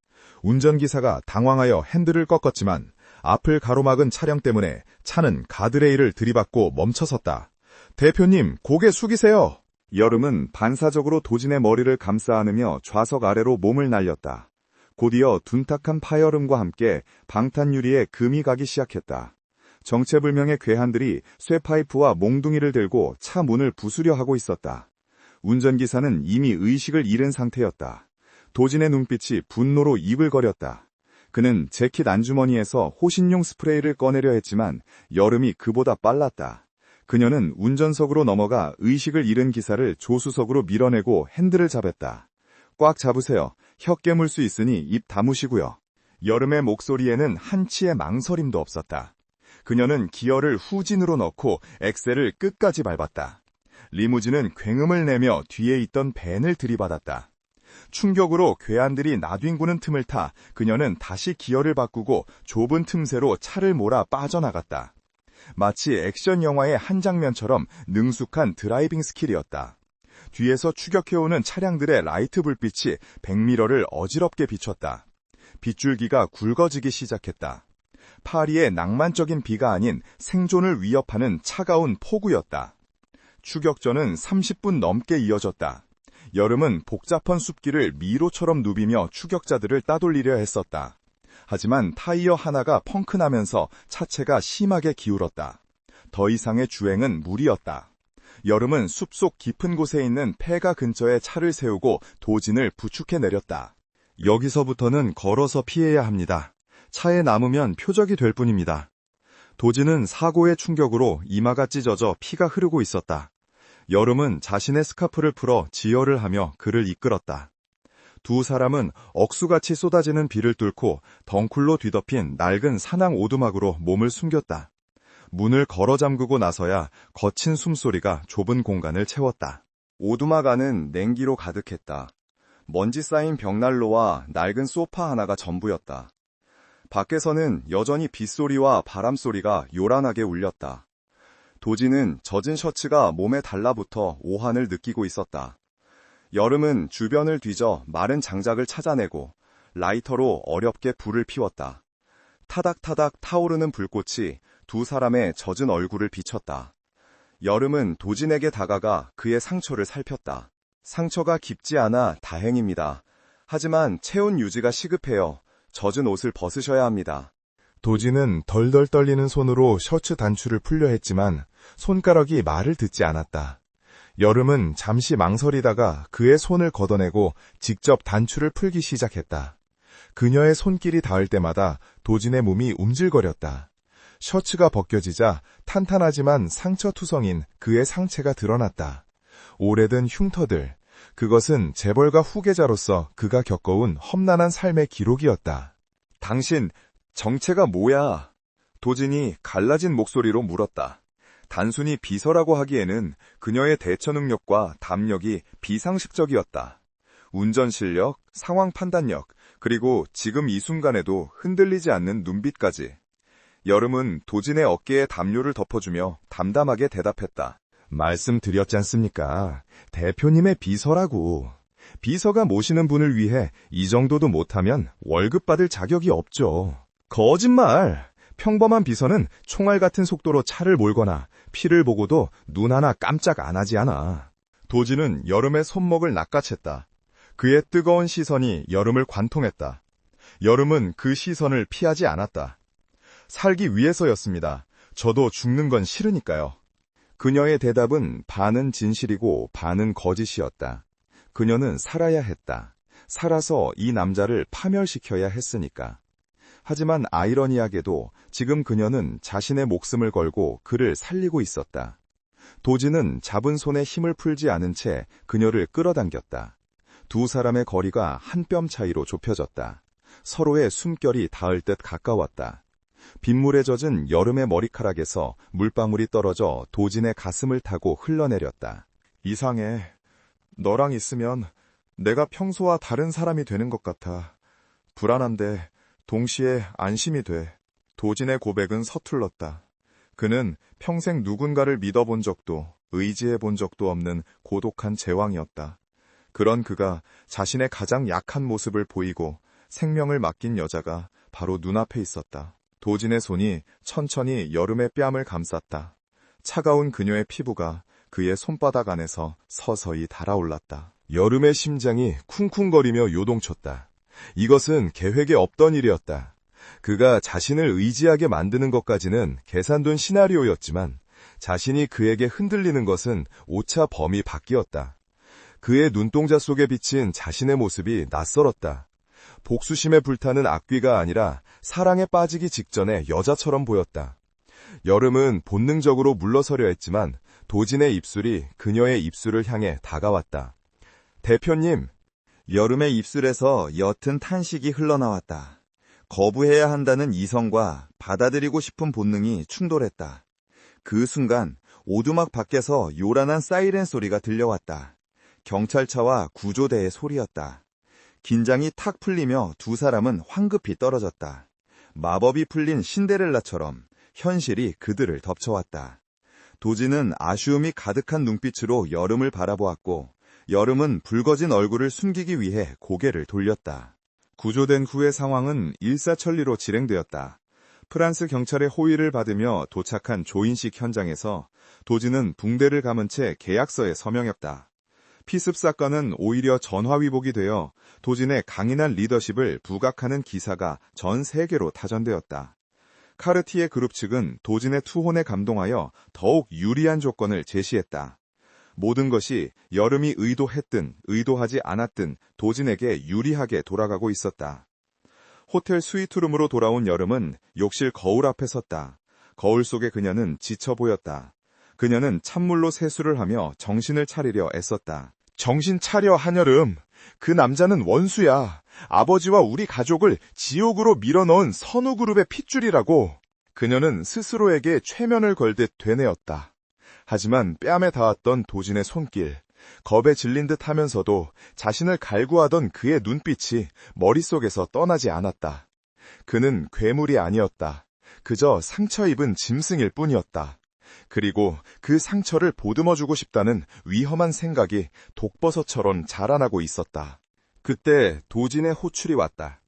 운전기사가 당황하여 핸들을 꺾었지만 앞을 가로막은 차량 때문에 차는 가드레일을 들이받고 멈춰섰다. 대표님, 고개 숙이세요. 여름은 반사적으로 도진의 머리를 감싸 안으며 좌석 아래로 몸을 날렸다. 곧이어 둔탁한 파열음과 함께 방탄유리에 금이 가기 시작했다. 정체불명의 괴한들이 쇠파이프와 몽둥이를 들고 차 문을 부수려 하고 있었다. 운전기사는 이미 의식을 잃은 상태였다. 도진의 눈빛이 분노로 이글거렸다. 그는 재킷 안주머니에서 호신용 스프레이를 꺼내려 했지만 여름이 그보다 빨랐다. 그녀는 운전석으로 넘어가 의식을 잃은 기사를 조수석으로 밀어내고 핸들을 잡았다. 꽉 잡으세요. 혀 깨물 수 있으니 입 다무시고요. 여름의 목소리에는 한치의 망설임도 없었다. 그녀는 기어를 후진으로 넣고 엑셀을 끝까지 밟았다. 리무진은 굉음을 내며 뒤에 있던 벤을 들이받았다. 충격으로 괴한들이 나뒹구는 틈을 타 그녀는 다시 기어를 바꾸고 좁은 틈새로 차를 몰아 빠져나갔다. 마치 액션 영화의 한 장면처럼 능숙한 드라이빙 스킬이었다. 뒤에서 추격해오는 차량들의 라이트 불빛이 백미러를 어지럽게 비췄다. 빗줄기가 굵어지기 시작했다. 파리의 낭만적인 비가 아닌 생존을 위협하는 차가운 폭우였다. 추격전은 30분 넘게 이어졌다. 여름은 복잡한 숲길을 미로처럼 누비며 추격자들을 따돌리려 했었다. 하지만 타이어 하나가 펑크나면서 차체가 심하게 기울었다. 더 이상의 주행은 무리였다. 여름은 숲속 깊은 곳에 있는 폐가 근처에 차를 세우고 도진을 부축해 내렸다. 여기서부터는 걸어서 피해야 합니다. 차에 남으면 표적이 될 뿐입니다. 도진은 사고의 충격으로 이마가 찢어져 피가 흐르고 있었다. 여름은 자신의 스카프를 풀어 지혈을 하며 그를 이끌었다. 두 사람은 억수같이 쏟아지는 비를 뚫고 덩쿨로 뒤덮인 낡은 산항 오두막으로 몸을 숨겼다. 문을 걸어 잠그고 나서야 거친 숨소리가 좁은 공간을 채웠다. 오두막 안은 냉기로 가득했다. 먼지 쌓인 벽난로와 낡은 소파 하나가 전부였다. 밖에서는 여전히 빗소리와 바람소리가 요란하게 울렸다. 도지는 젖은 셔츠가 몸에 달라붙어 오한을 느끼고 있었다. 여름은 주변을 뒤져 마른 장작을 찾아내고 라이터로 어렵게 불을 피웠다. 타닥타닥 타오르는 불꽃이 두 사람의 젖은 얼굴을 비쳤다. 여름은 도진에게 다가가 그의 상처를 살폈다. 상처가 깊지 않아 다행입니다. 하지만 체온 유지가 시급해요. 젖은 옷을 벗으셔야 합니다. 도지는 덜덜 떨리는 손으로 셔츠 단추를 풀려 했지만 손가락이 말을 듣지 않았다. 여름은 잠시 망설이다가 그의 손을 걷어내고 직접 단추를 풀기 시작했다. 그녀의 손길이 닿을 때마다 도진의 몸이 움찔거렸다. 셔츠가 벗겨지자 탄탄하지만 상처투성인 그의 상체가 드러났다. 오래된 흉터들, 그것은 재벌가 후계자로서 그가 겪어온 험난한 삶의 기록이었다. 당신, 정체가 뭐야? 도진이 갈라진 목소리로 물었다. 단순히 비서라고 하기에는 그녀의 대처 능력과 담력이 비상식적이었다. 운전 실력, 상황 판단력, 그리고 지금 이 순간에도 흔들리지 않는 눈빛까지. 여름은 도진의 어깨에 담요를 덮어주며 담담하게 대답했다. 말씀드렸지 않습니까? 대표님의 비서라고. 비서가 모시는 분을 위해 이 정도도 못하면 월급 받을 자격이 없죠. 거짓말! 평범한 비서는 총알 같은 속도로 차를 몰거나 피를 보고도 눈 하나 깜짝 안 하지 않아. 도진은 여름의 손목을 낚아챘다. 그의 뜨거운 시선이 여름을 관통했다. 여름은 그 시선을 피하지 않았다. 살기 위해서였습니다. 저도 죽는 건 싫으니까요. 그녀의 대답은 반은 진실이고 반은 거짓이었다. 그녀는 살아야 했다. 살아서 이 남자를 파멸시켜야 했으니까. 하지만 아이러니하게도 지금 그녀는 자신의 목숨을 걸고 그를 살리고 있었다. 도진은 잡은 손에 힘을 풀지 않은 채 그녀를 끌어당겼다. 두 사람의 거리가 한 뼘 차이로 좁혀졌다. 서로의 숨결이 닿을 듯 가까웠다. 빗물에 젖은 여름의 머리카락에서 물방울이 떨어져 도진의 가슴을 타고 흘러내렸다. 이상해. 너랑 있으면 내가 평소와 다른 사람이 되는 것 같아. 불안한데 동시에 안심이 돼. 도진의 고백은 서툴렀다. 그는 평생 누군가를 믿어본 적도 의지해본 적도 없는 고독한 제왕이었다. 그런 그가 자신의 가장 약한 모습을 보이고 생명을 맡긴 여자가 바로 눈앞에 있었다. 도진의 손이 천천히 여름의 뺨을 감쌌다. 차가운 그녀의 피부가 그의 손바닥 안에서 서서히 달아올랐다. 여름의 심장이 쿵쿵거리며 요동쳤다. 이것은 계획에 없던 일이었다. 그가 자신을 의지하게 만드는 것까지는 계산된 시나리오였지만 자신이 그에게 흔들리는 것은 오차 범위 밖이었다. 그의 눈동자 속에 비친 자신의 모습이 낯설었다. 복수심에 불타는 악귀가 아니라 사랑에 빠지기 직전의 여자처럼 보였다. 여름은 본능적으로 물러서려 했지만 도진의 입술이 그녀의 입술을 향해 다가왔다. 대표님, 여름의 입술에서 옅은 탄식이 흘러나왔다. 거부해야 한다는 이성과 받아들이고 싶은 본능이 충돌했다. 그 순간 오두막 밖에서 요란한 사이렌 소리가 들려왔다. 경찰차와 구조대의 소리였다. 긴장이 탁 풀리며 두 사람은 황급히 떨어졌다. 마법이 풀린 신데렐라처럼 현실이 그들을 덮쳐왔다. 도진은 아쉬움이 가득한 눈빛으로 여름을 바라보았고 여름은 붉어진 얼굴을 숨기기 위해 고개를 돌렸다. 구조된 후의 상황은 일사천리로 진행되었다. 프랑스 경찰의 호의를 받으며 도착한 조인식 현장에서 도진은 붕대를 감은 채 계약서에 서명했다. 피습 사건은 오히려 전화위복이 되어 도진의 강인한 리더십을 부각하는 기사가 전 세계로 타전되었다. 카르티에 그룹 측은 도진의 투혼에 감동하여 더욱 유리한 조건을 제시했다. 모든 것이 여름이 의도했든 의도하지 않았든 도진에게 유리하게 돌아가고 있었다. 호텔 스위트룸으로 돌아온 여름은 욕실 거울 앞에 섰다. 거울 속의 그녀는 지쳐 보였다. 그녀는 찬물로 세수를 하며 정신을 차리려 애썼다. 정신 차려, 한여름. 그 남자는 원수야. 아버지와 우리 가족을 지옥으로 밀어넣은 선우그룹의 핏줄이라고. 그녀는 스스로에게 최면을 걸듯 되뇌었다. 하지만 뺨에 닿았던 도진의 손길, 겁에 질린 듯 하면서도 자신을 갈구하던 그의 눈빛이 머릿속에서 떠나지 않았다. 그는 괴물이 아니었다. 그저 상처 입은 짐승일 뿐이었다. 그리고 그 상처를 보듬어주고 싶다는 위험한 생각이 독버섯처럼 자라나고 있었다. 그때 도진의 호출이 왔다.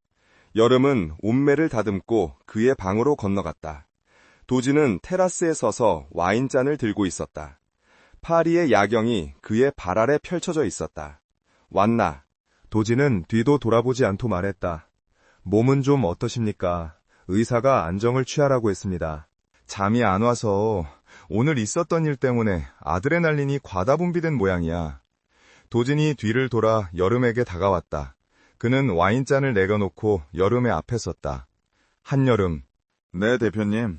여름은 옷매를 다듬고 그의 방으로 건너갔다. 도진은 테라스에 서서 와인잔을 들고 있었다. 파리의 야경이 그의 발 아래 펼쳐져 있었다. 왔나? 도진은 뒤도 돌아보지 않고 말했다. 몸은 좀 어떠십니까? 의사가 안정을 취하라고 했습니다. 잠이 안 와서 오늘 있었던 일 때문에 아드레날린이 과다 분비된 모양이야. 도진이 뒤를 돌아 여름에게 다가왔다. 그는 와인잔을 내려놓고 여름의 앞에 섰다. 한여름. 네, 대표님.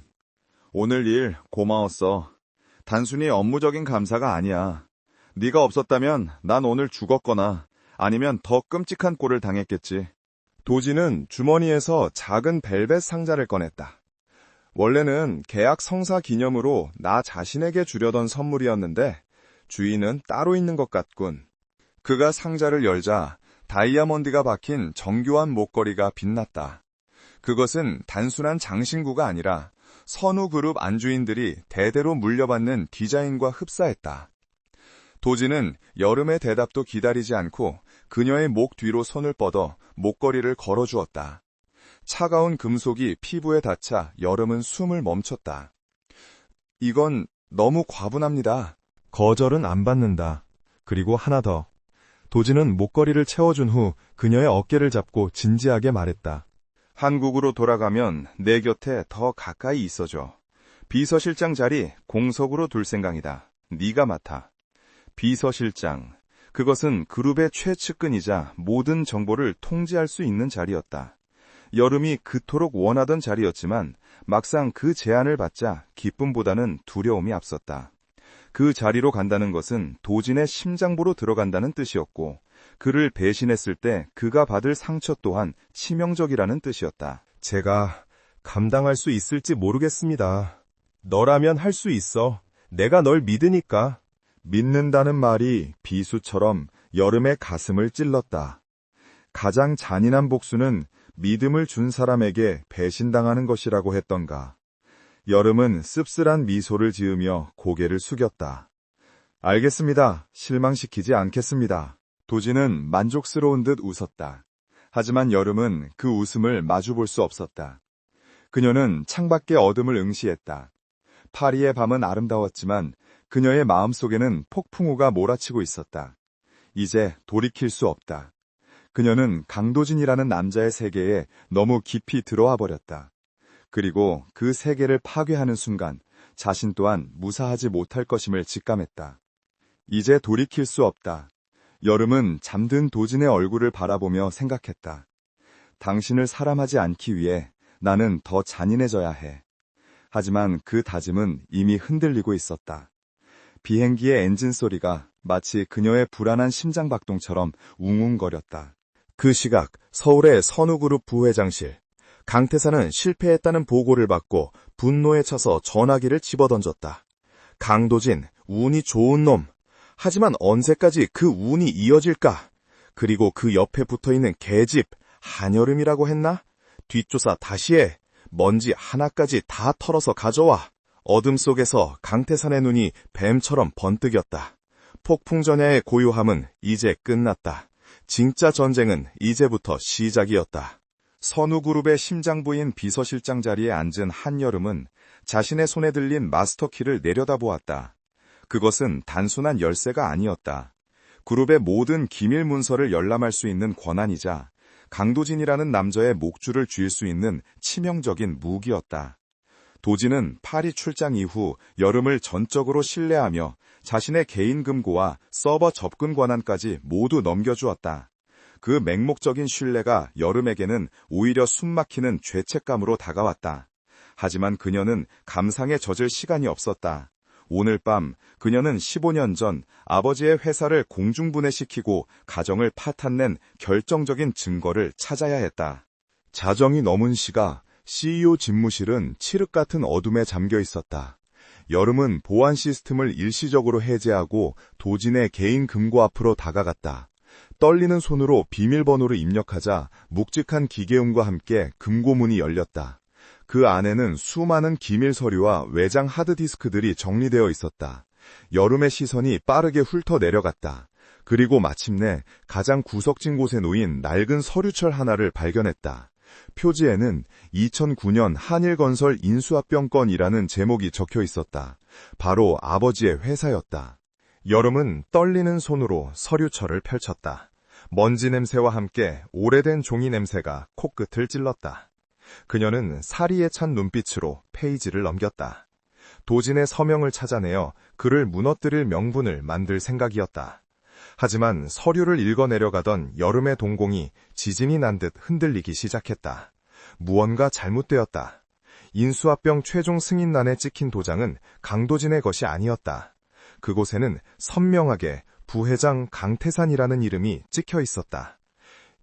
오늘 일 고마웠어. 단순히 업무적인 감사가 아니야. 네가 없었다면 난 오늘 죽었거나 아니면 더 끔찍한 꼴을 당했겠지. 도진은 주머니에서 작은 벨벳 상자를 꺼냈다. 원래는 계약 성사 기념으로 나 자신에게 주려던 선물이었는데 주인은 따로 있는 것 같군. 그가 상자를 열자 다이아몬드가 박힌 정교한 목걸이가 빛났다. 그것은 단순한 장신구가 아니라 선우그룹 안주인들이 대대로 물려받는 디자인과 흡사했다. 도진은 여름의 대답도 기다리지 않고 그녀의 목 뒤로 손을 뻗어 목걸이를 걸어주었다. 차가운 금속이 피부에 닿자 여름은 숨을 멈췄다. 이건 너무 과분합니다. 거절은 안 받는다. 그리고 하나 더. 도진은 목걸이를 채워준 후 그녀의 어깨를 잡고 진지하게 말했다. 한국으로 돌아가면 내 곁에 더 가까이 있어줘. 비서실장 자리 공석으로 둘 생각이다. 네가 맡아. 비서실장. 그것은 그룹의 최측근이자 모든 정보를 통제할 수 있는 자리였다. 여름이 그토록 원하던 자리였지만 막상 그 제안을 받자 기쁨보다는 두려움이 앞섰다. 그 자리로 간다는 것은 도진의 심장부로 들어간다는 뜻이었고 그를 배신했을 때 그가 받을 상처 또한 치명적이라는 뜻이었다. 제가 감당할 수 있을지 모르겠습니다. 너라면 할 수 있어. 내가 널 믿으니까. 믿는다는 말이 비수처럼 여름의 가슴을 찔렀다. 가장 잔인한 복수는 믿음을 준 사람에게 배신당하는 것이라고 했던가. 여름은 씁쓸한 미소를 지으며 고개를 숙였다. 알겠습니다. 실망시키지 않겠습니다. 도진은 만족스러운 듯 웃었다. 하지만 여름은 그 웃음을 마주볼 수 없었다. 그녀는 창밖의 어둠을 응시했다. 파리의 밤은 아름다웠지만 그녀의 마음속에는 폭풍우가 몰아치고 있었다. 이제 돌이킬 수 없다. 그녀는 강도진이라는 남자의 세계에 너무 깊이 들어와 버렸다. 그리고 그 세계를 파괴하는 순간 자신 또한 무사하지 못할 것임을 직감했다. 이제 돌이킬 수 없다. 여름은 잠든 도진의 얼굴을 바라보며 생각했다. 당신을 사람하지 않기 위해 나는 더 잔인해져야 해. 하지만 그 다짐은 이미 흔들리고 있었다. 비행기의 엔진 소리가 마치 그녀의 불안한 심장박동처럼 웅웅거렸다. 그 시각 서울의 선우그룹 부회장실. 강태사는 실패했다는 보고를 받고 분노에 차서 전화기를 집어던졌다. 강도진, 운이 좋은 놈. 하지만 언제까지 그 운이 이어질까? 그리고 그 옆에 붙어있는 개집, 한여름이라고 했나? 뒷조사 다시 해. 먼지 하나까지 다 털어서 가져와. 어둠 속에서 강태산의 눈이 뱀처럼 번뜩였다. 폭풍전야의 고요함은 이제 끝났다. 진짜 전쟁은 이제부터 시작이었다. 선우그룹의 심장부인 비서실장 자리에 앉은 한여름은 자신의 손에 들린 마스터키를 내려다보았다. 그것은 단순한 열쇠가 아니었다. 그룹의 모든 기밀 문서를 열람할 수 있는 권한이자 강도진이라는 남자의 목줄을 쥘 수 있는 치명적인 무기였다. 도진은 파리 출장 이후 여름을 전적으로 신뢰하며 자신의 개인 금고와 서버 접근 권한까지 모두 넘겨주었다. 그 맹목적인 신뢰가 여름에게는 오히려 숨막히는 죄책감으로 다가왔다. 하지만 그녀는 감상에 젖을 시간이 없었다. 오늘 밤 그녀는 15년 전 아버지의 회사를 공중분해시키고 가정을 파탄낸 결정적인 증거를 찾아야 했다. 자정이 넘은 시가 CEO 집무실은 칠흑 같은 어둠에 잠겨 있었다. 여름은 보안 시스템을 일시적으로 해제하고 도진의 개인 금고 앞으로 다가갔다. 떨리는 손으로 비밀번호를 입력하자 묵직한 기계음과 함께 금고문이 열렸다. 그 안에는 수많은 기밀 서류와 외장 하드디스크들이 정리되어 있었다. 여름의 시선이 빠르게 훑어 내려갔다. 그리고 마침내 가장 구석진 곳에 놓인 낡은 서류철 하나를 발견했다. 표지에는 2009년 한일건설 인수합병건이라는 제목이 적혀 있었다. 바로 아버지의 회사였다. 여름은 떨리는 손으로 서류철을 펼쳤다. 먼지 냄새와 함께 오래된 종이 냄새가 코끝을 찔렀다. 그녀는 사리에 찬 눈빛으로 페이지를 넘겼다. 도진의 서명을 찾아내어 그를 무너뜨릴 명분을 만들 생각이었다. 하지만 서류를 읽어내려가던 여름의 동공이 지진이 난 듯 흔들리기 시작했다. 무언가 잘못되었다. 인수합병 최종 승인란에 찍힌 도장은 강도진의 것이 아니었다. 그곳에는 선명하게 부회장 강태산이라는 이름이 찍혀 있었다.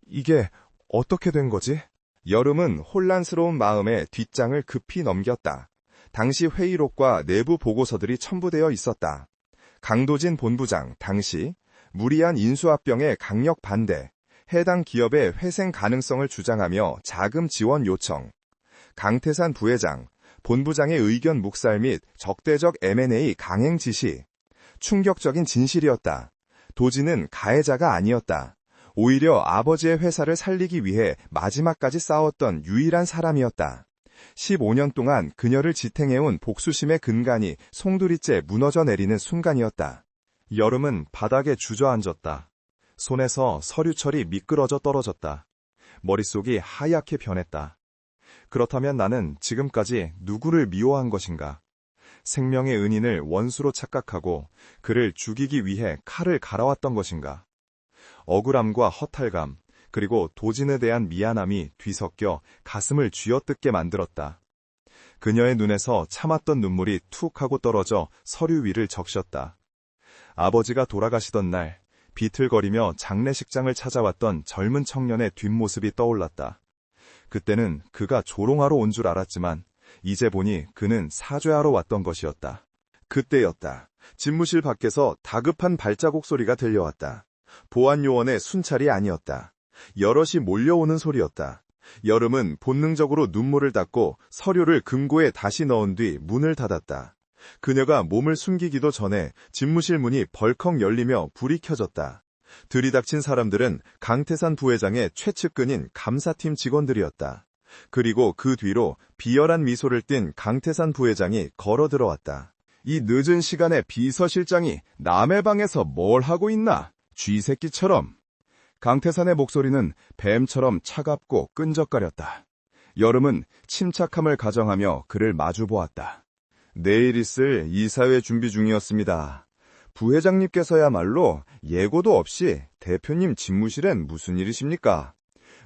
이게 어떻게 된 거지? 여름은 혼란스러운 마음에 뒷장을 급히 넘겼다. 당시 회의록과 내부 보고서들이 첨부되어 있었다. 강도진 본부장 당시 무리한 인수합병에 강력 반대, 해당 기업의 회생 가능성을 주장하며 자금 지원 요청, 강태산 부회장, 본부장의 의견 묵살 및 적대적 M&A 강행 지시, 충격적인 진실이었다. 도진은 가해자가 아니었다. 오히려 아버지의 회사를 살리기 위해 마지막까지 싸웠던 유일한 사람이었다. 15년 동안 그녀를 지탱해온 복수심의 근간이 송두리째 무너져 내리는 순간이었다. 여름은 바닥에 주저앉았다. 손에서 서류철이 미끄러져 떨어졌다. 머릿속이 하얗게 변했다. 그렇다면 나는 지금까지 누구를 미워한 것인가? 생명의 은인을 원수로 착각하고 그를 죽이기 위해 칼을 갈아왔던 것인가? 억울함과 허탈감, 그리고 도진에 대한 미안함이 뒤섞여 가슴을 쥐어뜯게 만들었다. 그녀의 눈에서 참았던 눈물이 툭 하고 떨어져 서류 위를 적셨다. 아버지가 돌아가시던 날, 비틀거리며 장례식장을 찾아왔던 젊은 청년의 뒷모습이 떠올랐다. 그때는 그가 조롱하러 온 줄 알았지만 이제 보니 그는 사죄하러 왔던 것이었다. 그때였다. 집무실 밖에서 다급한 발자국 소리가 들려왔다. 보안 요원의 순찰이 아니었다. 여럿이 몰려오는 소리였다. 여름은 본능적으로 눈물을 닦고 서류를 금고에 다시 넣은 뒤 문을 닫았다. 그녀가 몸을 숨기기도 전에 집무실 문이 벌컥 열리며 불이 켜졌다. 들이닥친 사람들은 강태산 부회장의 최측근인 감사팀 직원들이었다. 그리고 그 뒤로 비열한 미소를 띤 강태산 부회장이 걸어 들어왔다. 이 늦은 시간에 비서실장이 남의 방에서 뭘 하고 있나? 쥐새끼처럼. 강태산의 목소리는 뱀처럼 차갑고 끈적거렸다. 여름은 침착함을 가정하며 그를 마주보았다. 내일 있을 이사회 준비 중이었습니다. 부회장님께서야말로 예고도 없이 대표님 집무실엔 무슨 일이십니까?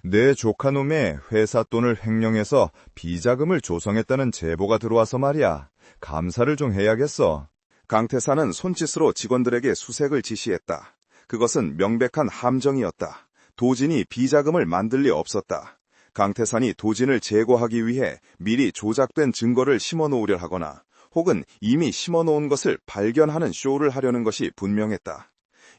내 조카놈의 회사 돈을 횡령해서 비자금을 조성했다는 제보가 들어와서 말이야. 감사를 좀 해야겠어. 강태산은 손짓으로 직원들에게 수색을 지시했다. 그것은 명백한 함정이었다. 도진이 비자금을 만들 리 없었다. 강태산이 도진을 제거하기 위해 미리 조작된 증거를 심어놓으려 하거나 혹은 이미 심어놓은 것을 발견하는 쇼를 하려는 것이 분명했다.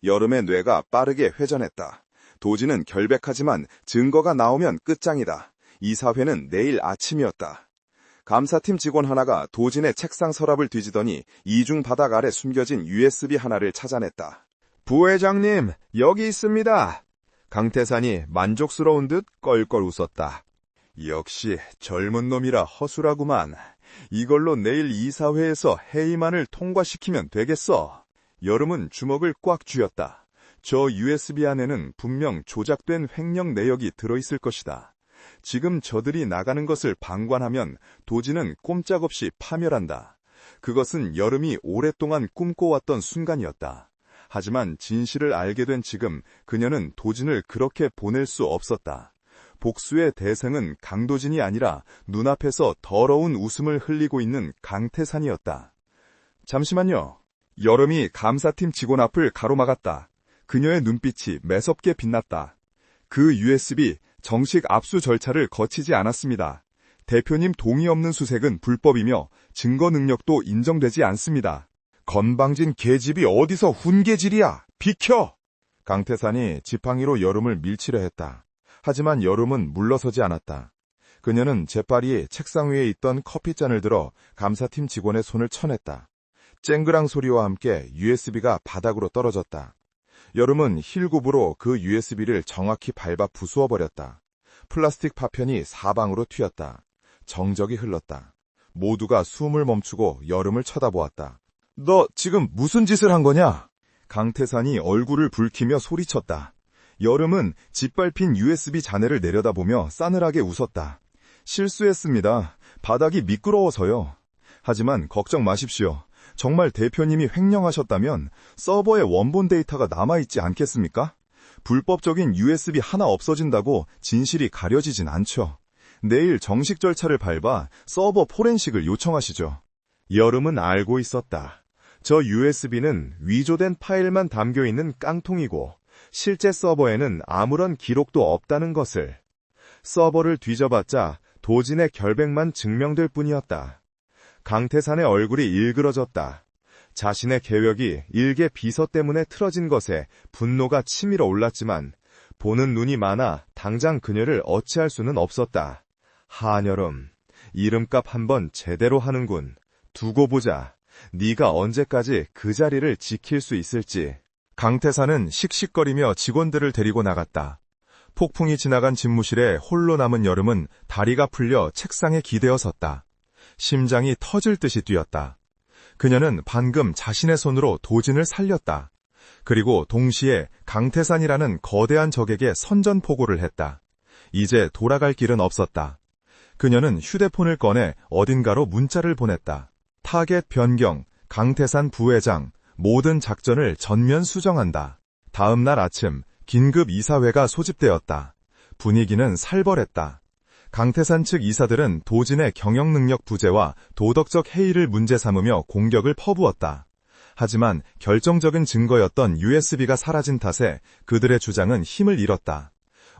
여름의 뇌가 빠르게 회전했다. 도진은 결백하지만 증거가 나오면 끝장이다. 이사회는 내일 아침이었다. 감사팀 직원 하나가 도진의 책상 서랍을 뒤지더니 이중 바닥 아래 숨겨진 USB 하나를 찾아냈다. 부회장님, 여기 있습니다. 강태산이 만족스러운 듯 껄껄 웃었다. 역시 젊은 놈이라 허술하구만. 이걸로 내일 이사회에서 회의만을 통과시키면 되겠어. 여름은 주먹을 꽉 쥐었다. 저 USB 안에는 분명 조작된 횡령 내역이 들어있을 것이다. 지금 저들이 나가는 것을 방관하면 도진은 꼼짝없이 파멸한다. 그것은 여름이 오랫동안 꿈꿔왔던 순간이었다. 하지만 진실을 알게 된 지금 그녀는 도진을 그렇게 보낼 수 없었다. 복수의 대상은 강도진이 아니라 눈앞에서 더러운 웃음을 흘리고 있는 강태산이었다. 잠시만요. 여름이 감사팀 직원 앞을 가로막았다. 그녀의 눈빛이 매섭게 빛났다. 그 USB 정식 압수 절차를 거치지 않았습니다. 대표님 동의 없는 수색은 불법이며 증거 능력도 인정되지 않습니다. 건방진 계집이 어디서 훈계질이야! 비켜! 강태산이 지팡이로 여름을 밀치려 했다. 하지만 여름은 물러서지 않았다. 그녀는 재빨리 책상 위에 있던 커피잔을 들어 감사팀 직원의 손을 쳐냈다. 쨍그랑 소리와 함께 USB가 바닥으로 떨어졌다. 여름은 힐굽으로 그 USB를 정확히 밟아 부수어버렸다. 플라스틱 파편이 사방으로 튀었다. 정적이 흘렀다. 모두가 숨을 멈추고 여름을 쳐다보았다. 너 지금 무슨 짓을 한 거냐? 강태산이 얼굴을 붉히며 소리쳤다. 여름은 짓밟힌 USB 잔해를 내려다보며 싸늘하게 웃었다. 실수했습니다. 바닥이 미끄러워서요. 하지만 걱정 마십시오. 정말 대표님이 횡령하셨다면 서버에 원본 데이터가 남아있지 않겠습니까? 불법적인 USB 하나 없어진다고 진실이 가려지진 않죠. 내일 정식 절차를 밟아 서버 포렌식을 요청하시죠. 여름은 알고 있었다. 저 USB는 위조된 파일만 담겨있는 깡통이고 실제 서버에는 아무런 기록도 없다는 것을. 서버를 뒤져봤자 도진의 결백만 증명될 뿐이었다. 강태산의 얼굴이 일그러졌다. 자신의 계획이 일개 비서 때문에 틀어진 것에 분노가 치밀어 올랐지만 보는 눈이 많아 당장 그녀를 어찌할 수는 없었다. 한여름, 이름값 한번 제대로 하는군. 두고 보자. 네가 언제까지 그 자리를 지킬 수 있을지. 강태산은 씩씩거리며 직원들을 데리고 나갔다. 폭풍이 지나간 집무실에 홀로 남은 여름은 다리가 풀려 책상에 기대어 섰다. 심장이 터질 듯이 뛰었다. 그녀는 방금 자신의 손으로 도진을 살렸다. 그리고 동시에 강태산이라는 거대한 적에게 선전포고를 했다. 이제 돌아갈 길은 없었다. 그녀는 휴대폰을 꺼내 어딘가로 문자를 보냈다. 타겟 변경, 강태산 부회장, 모든 작전을 전면 수정한다. 다음 날 아침 긴급 이사회가 소집되었다. 분위기는 살벌했다. 강태산 측 이사들은 도진의 경영 능력 부재와 도덕적 해이를 문제 삼으며 공격을 퍼부었다. 하지만 결정적인 증거였던 USB가 사라진 탓에 그들의 주장은 힘을 잃었다.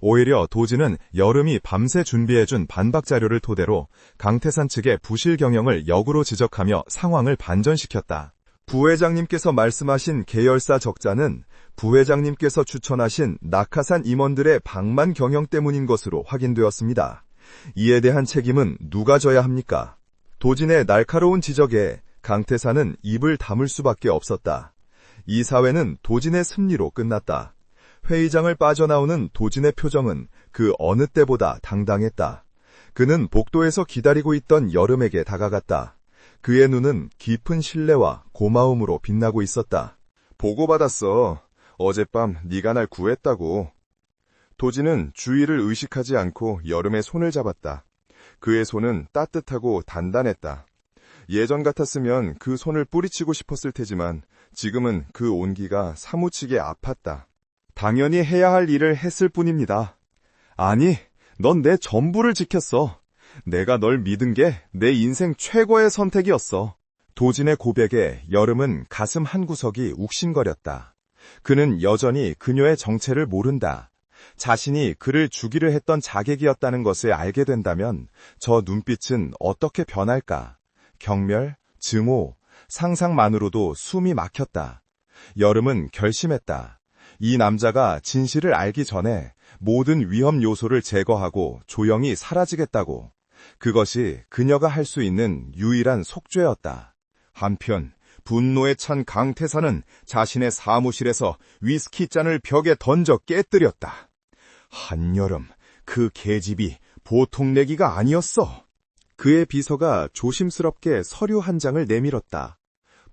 오히려 도진은 여름이 밤새 준비해준 반박 자료를 토대로 강태산 측의 부실 경영을 역으로 지적하며 상황을 반전시켰다. 부회장님께서 말씀하신 계열사 적자는 부회장님께서 추천하신 낙하산 임원들의 방만 경영 때문인 것으로 확인되었습니다. 이에 대한 책임은 누가 져야 합니까? 도진의 날카로운 지적에 강태산은 입을 다물 수밖에 없었다. 이 사회는 도진의 승리로 끝났다. 회의장을 빠져나오는 도진의 표정은 그 어느 때보다 당당했다. 그는 복도에서 기다리고 있던 여름에게 다가갔다. 그의 눈은 깊은 신뢰와 고마움으로 빛나고 있었다. 보고받았어. 어젯밤 네가 날 구했다고. 도진은 주위를 의식하지 않고 여름의 손을 잡았다. 그의 손은 따뜻하고 단단했다. 예전 같았으면 그 손을 뿌리치고 싶었을 테지만 지금은 그 온기가 사무치게 아팠다. 당연히 해야 할 일을 했을 뿐입니다. 아니, 넌 내 전부를 지켰어. 내가 널 믿은 게 내 인생 최고의 선택이었어. 도진의 고백에 여름은 가슴 한구석이 욱신거렸다. 그는 여전히 그녀의 정체를 모른다. 자신이 그를 죽이려 했던 자객이었다는 것을 알게 된다면 저 눈빛은 어떻게 변할까? 경멸, 증오, 상상만으로도 숨이 막혔다. 여름은 결심했다. 이 남자가 진실을 알기 전에 모든 위험 요소를 제거하고 조용히 사라지겠다고. 그것이 그녀가 할 수 있는 유일한 속죄였다. 한편 분노에 찬 강태산은 자신의 사무실에서 위스키 잔을 벽에 던져 깨뜨렸다. 한여름, 그 계집이 보통 내기가 아니었어. 그의 비서가 조심스럽게 서류 한 장을 내밀었다.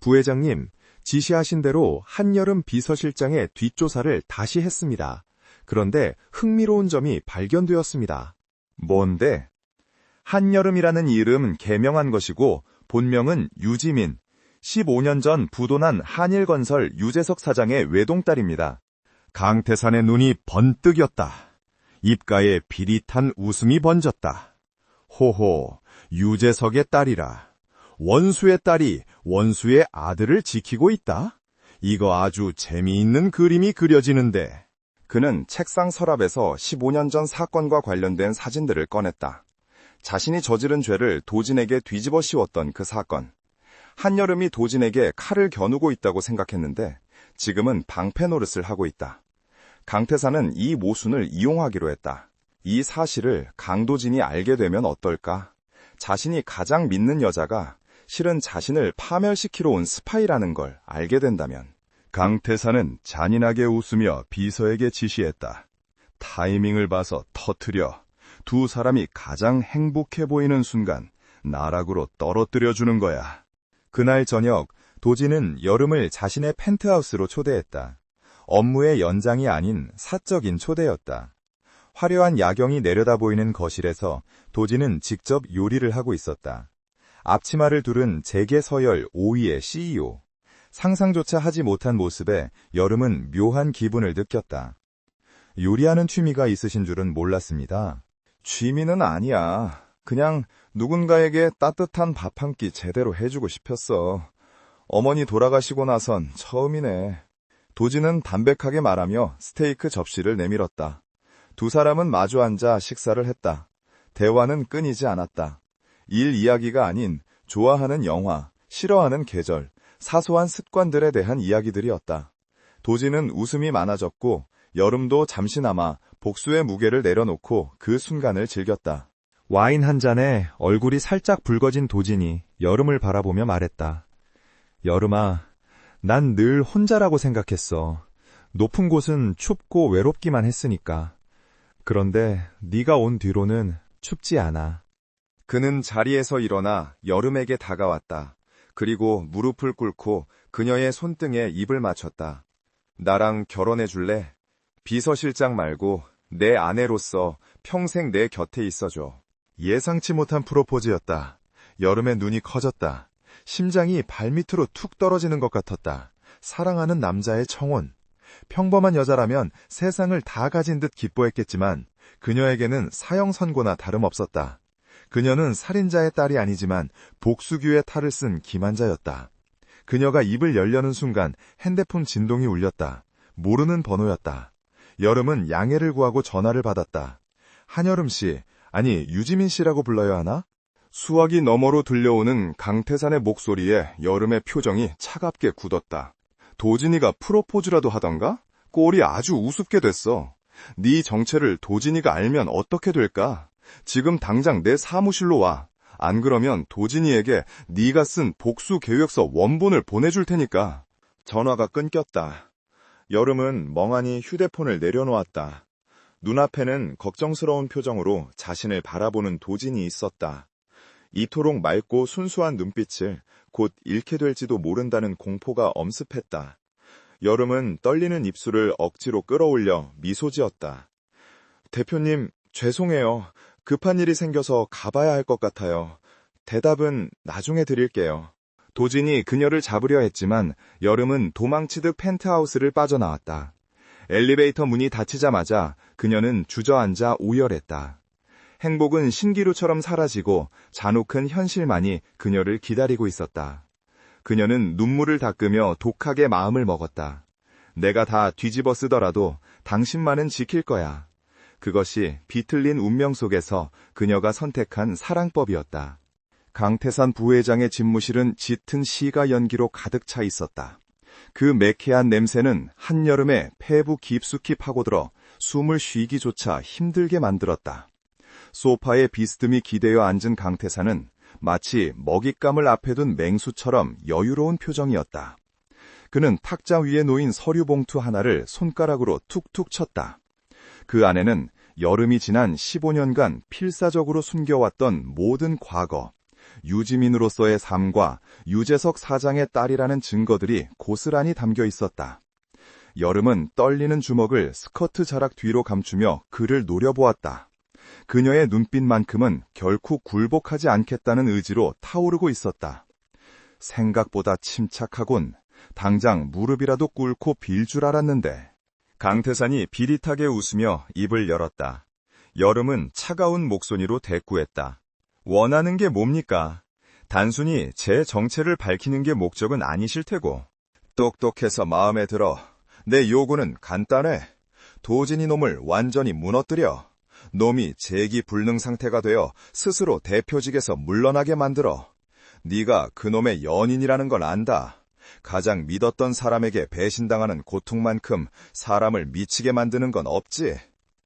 부회장님, 지시하신 대로 한여름 비서실장의 뒷조사를 다시 했습니다. 그런데 흥미로운 점이 발견되었습니다. 뭔데? 한여름이라는 이름 개명한 것이고 본명은 유지민, 15년 전 부도난 한일건설 유재석 사장의 외동딸입니다. 강태산의 눈이 번뜩였다. 입가에 비릿한 웃음이 번졌다. 호호, 유재석의 딸이라. 원수의 딸이 원수의 아들을 지키고 있다? 이거 아주 재미있는 그림이 그려지는데. 그는 책상 서랍에서 15년 전 사건과 관련된 사진들을 꺼냈다. 자신이 저지른 죄를 도진에게 뒤집어 씌웠던 그 사건. 한여름이 도진에게 칼을 겨누고 있다고 생각했는데 지금은 방패 노릇을 하고 있다. 강태산은 이 모순을 이용하기로 했다. 이 사실을 강도진이 알게 되면 어떨까? 자신이 가장 믿는 여자가 실은 자신을 파멸시키러 온 스파이라는 걸 알게 된다면. 강태산은 잔인하게 웃으며 비서에게 지시했다. 타이밍을 봐서 터뜨려. 두 사람이 가장 행복해 보이는 순간 나락으로 떨어뜨려 주는 거야. 그날 저녁 도진은 여름을 자신의 펜트하우스로 초대했다. 업무의 연장이 아닌 사적인 초대였다. 화려한 야경이 내려다 보이는 거실에서 도진은 직접 요리를 하고 있었다. 앞치마를 두른 재계 서열 5위의 CEO. 상상조차 하지 못한 모습에 여름은 묘한 기분을 느꼈다. 요리하는 취미가 있으신 줄은 몰랐습니다. 취미는 아니야. 그냥 누군가에게 따뜻한 밥 한 끼 제대로 해주고 싶었어. 어머니 돌아가시고 나선 처음이네. 도진은 담백하게 말하며 스테이크 접시를 내밀었다. 두 사람은 마주 앉아 식사를 했다. 대화는 끊이지 않았다. 일 이야기가 아닌 좋아하는 영화, 싫어하는 계절, 사소한 습관들에 대한 이야기들이었다. 도진은 웃음이 많아졌고 여름도 잠시나마 복수의 무게를 내려놓고 그 순간을 즐겼다. 와인 한 잔에 얼굴이 살짝 붉어진 도진이 여름을 바라보며 말했다. 여름아, 난 늘 혼자라고 생각했어. 높은 곳은 춥고 외롭기만 했으니까. 그런데 네가 온 뒤로는 춥지 않아. 그는 자리에서 일어나 여름에게 다가왔다. 그리고 무릎을 꿇고 그녀의 손등에 입을 맞췄다. 나랑 결혼해 줄래? 비서실장 말고 내 아내로서 평생 내 곁에 있어줘. 예상치 못한 프로포즈였다. 여름의 눈이 커졌다. 심장이 발밑으로 툭 떨어지는 것 같았다. 사랑하는 남자의 청혼. 평범한 여자라면 세상을 다 가진 듯 기뻐했겠지만 그녀에게는 사형 선고나 다름없었다. 그녀는 살인자의 딸이 아니지만 복수규의 탈을 쓴 기만자였다. 그녀가 입을 열려는 순간 핸드폰 진동이 울렸다. 모르는 번호였다. 여름은 양해를 구하고 전화를 받았다. 한여름 씨, 아니 유지민 씨라고 불러야 하나? 수화기 너머로 들려오는 강태산의 목소리에 여름의 표정이 차갑게 굳었다. 도진이가 프로포즈라도 하던가? 꼴이 아주 우습게 됐어. 네 정체를 도진이가 알면 어떻게 될까? 지금 당장 내 사무실로 와. 안 그러면 도진이에게 네가 쓴 복수 계획서 원본을 보내줄 테니까. 전화가 끊겼다. 여름은 멍하니 휴대폰을 내려놓았다. 눈앞에는 걱정스러운 표정으로 자신을 바라보는 도진이 있었다. 이토록 맑고 순수한 눈빛을 곧 잃게 될지도 모른다는 공포가 엄습했다. 여름은 떨리는 입술을 억지로 끌어올려 미소 지었다. 대표님, 죄송해요. 급한 일이 생겨서 가봐야 할 것 같아요. 대답은 나중에 드릴게요. 도진이 그녀를 잡으려 했지만 여름은 도망치듯 펜트하우스를 빠져나왔다. 엘리베이터 문이 닫히자마자 그녀는 주저앉아 오열했다. 행복은 신기루처럼 사라지고 잔혹한 현실만이 그녀를 기다리고 있었다. 그녀는 눈물을 닦으며 독하게 마음을 먹었다. 내가 다 뒤집어 쓰더라도 당신만은 지킬 거야. 그것이 비틀린 운명 속에서 그녀가 선택한 사랑법이었다. 강태산 부회장의 집무실은 짙은 시가 연기로 가득 차 있었다. 그 매캐한 냄새는 한여름에 폐부 깊숙이 파고들어 숨을 쉬기조차 힘들게 만들었다. 소파에 비스듬히 기대어 앉은 강태산은 마치 먹잇감을 앞에 둔 맹수처럼 여유로운 표정이었다. 그는 탁자 위에 놓인 서류 봉투 하나를 손가락으로 툭툭 쳤다. 그 안에는 여름이 지난 15년간 필사적으로 숨겨왔던 모든 과거, 유지민으로서의 삶과 유재석 사장의 딸이라는 증거들이 고스란히 담겨 있었다. 여름은 떨리는 주먹을 스커트 자락 뒤로 감추며 그를 노려보았다. 그녀의 눈빛만큼은 결코 굴복하지 않겠다는 의지로 타오르고 있었다. 생각보다 침착하군. 당장 무릎이라도 꿇고 빌 줄 알았는데. 강태산이 비릿하게 웃으며 입을 열었다. 여름은 차가운 목소리로 대꾸했다. 원하는 게 뭡니까? 단순히 제 정체를 밝히는 게 목적은 아니실 테고. 똑똑해서 마음에 들어. 내 요구는 간단해. 도진이 놈을 완전히 무너뜨려. 놈이 재기불능 상태가 되어 스스로 대표직에서 물러나게 만들어. 네가 그놈의 연인이라는 걸 안다. 가장 믿었던 사람에게 배신당하는 고통만큼 사람을 미치게 만드는 건 없지.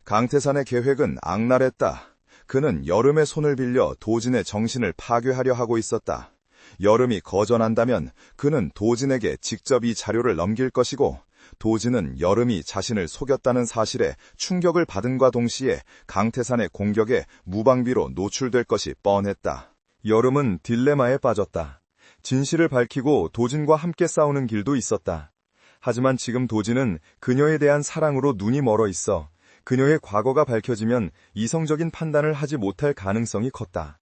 강태산의 계획은 악랄했다. 그는 여름의 손을 빌려 도진의 정신을 파괴하려 하고 있었다. 여름이 거절한다면 그는 도진에게 직접 이 자료를 넘길 것이고, 도진은 여름이 자신을 속였다는 사실에 충격을 받은과 동시에 강태산의 공격에 무방비로 노출될 것이 뻔했다. 여름은 딜레마에 빠졌다. 진실을 밝히고 도진과 함께 싸우는 길도 있었다. 하지만 지금 도진은 그녀에 대한 사랑으로 눈이 멀어 있어 그녀의 과거가 밝혀지면 이성적인 판단을 하지 못할 가능성이 컸다.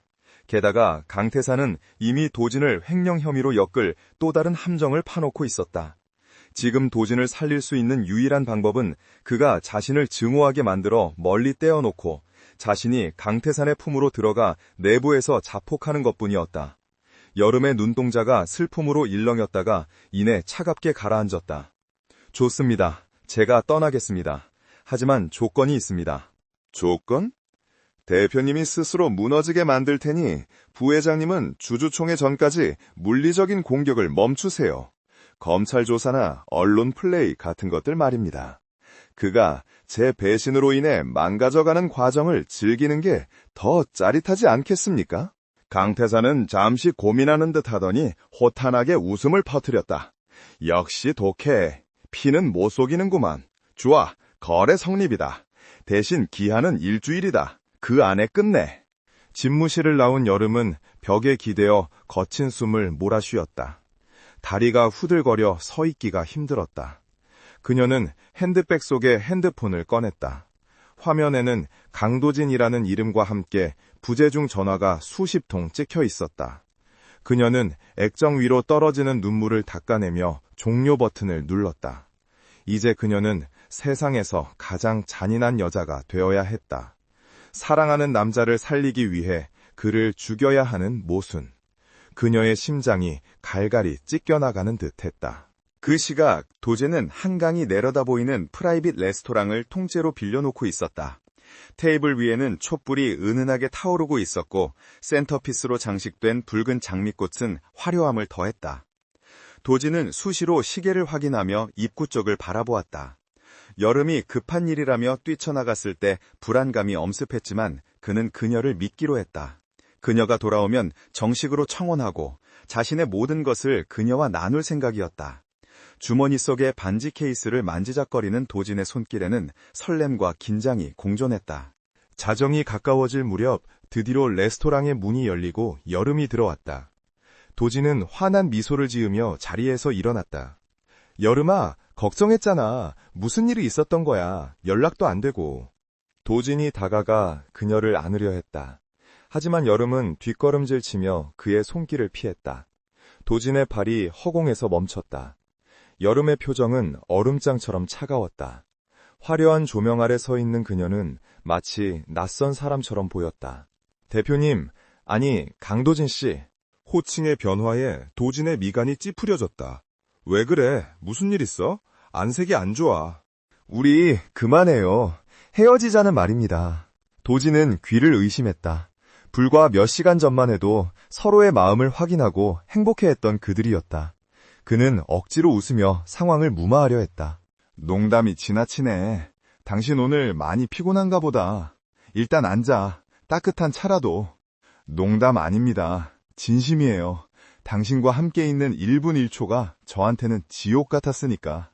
게다가 강태산은 이미 도진을 횡령 혐의로 엮을 또 다른 함정을 파놓고 있었다. 지금 도진을 살릴 수 있는 유일한 방법은 그가 자신을 증오하게 만들어 멀리 떼어놓고 자신이 강태산의 품으로 들어가 내부에서 자폭하는 것뿐이었다. 여름의 눈동자가 슬픔으로 일렁였다가 이내 차갑게 가라앉았다. 좋습니다. 제가 떠나겠습니다. 하지만 조건이 있습니다. 조건? 대표님이 스스로 무너지게 만들 테니 부회장님은 주주총회 전까지 물리적인 공격을 멈추세요. 검찰 조사나 언론 플레이 같은 것들 말입니다. 그가 제 배신으로 인해 망가져가는 과정을 즐기는 게 더 짜릿하지 않겠습니까? 강태산은 잠시 고민하는 듯 하더니 호탄하게 웃음을 퍼뜨렸다. 역시 독해. 피는 못 속이는구만. 좋아, 거래 성립이다. 대신 기한은 일주일이다. 그 안에 끝내. 집무실을 나온 여름은 벽에 기대어 거친 숨을 몰아쉬었다. 다리가 후들거려 서 있기가 힘들었다. 그녀는 핸드백 속에 핸드폰을 꺼냈다. 화면에는 강도진이라는 이름과 함께 부재중 전화가 수십 통 찍혀 있었다. 그녀는 액정 위로 떨어지는 눈물을 닦아내며 종료 버튼을 눌렀다. 이제 그녀는 세상에서 가장 잔인한 여자가 되어야 했다. 사랑하는 남자를 살리기 위해 그를 죽여야 하는 모순. 그녀의 심장이 갈갈이 찢겨나가는 듯했다. 그 시각 도제는 한강이 내려다 보이는 프라이빗 레스토랑을 통째로 빌려놓고 있었다. 테이블 위에는 촛불이 은은하게 타오르고 있었고 센터피스로 장식된 붉은 장미꽃은 화려함을 더했다. 도지는 수시로 시계를 확인하며 입구 쪽을 바라보았다. 여름이 급한 일이라며 뛰쳐나갔을 때 불안감이 엄습했지만 그는 그녀를 믿기로 했다. 그녀가 돌아오면 정식으로 청혼하고 자신의 모든 것을 그녀와 나눌 생각이었다. 주머니 속의 반지 케이스를 만지작거리는 도진의 손길에는 설렘과 긴장이 공존했다. 자정이 가까워질 무렵 드디어 레스토랑의 문이 열리고 여름이 들어왔다. 도진은 환한 미소를 지으며 자리에서 일어났다. 여름아, 걱정했잖아. 무슨 일이 있었던 거야. 연락도 안 되고. 도진이 다가가 그녀를 안으려 했다. 하지만 여름은 뒷걸음질 치며 그의 손길을 피했다. 도진의 발이 허공에서 멈췄다. 여름의 표정은 얼음장처럼 차가웠다. 화려한 조명 아래 서 있는 그녀는 마치 낯선 사람처럼 보였다. 대표님, 아니 강도진 씨. 호칭의 변화에 도진의 미간이 찌푸려졌다. 왜 그래? 무슨 일 있어? 안색이 안 좋아. 우리 그만해요. 헤어지자는 말입니다. 도진은 귀를 의심했다. 불과 몇 시간 전만 해도 서로의 마음을 확인하고 행복해했던 그들이었다. 그는 억지로 웃으며 상황을 무마하려 했다. 농담이 지나치네. 당신 오늘 많이 피곤한가 보다. 일단 앉아. 따뜻한 차라도. 농담 아닙니다. 진심이에요. 당신과 함께 있는 1분 1초가 저한테는 지옥 같았으니까.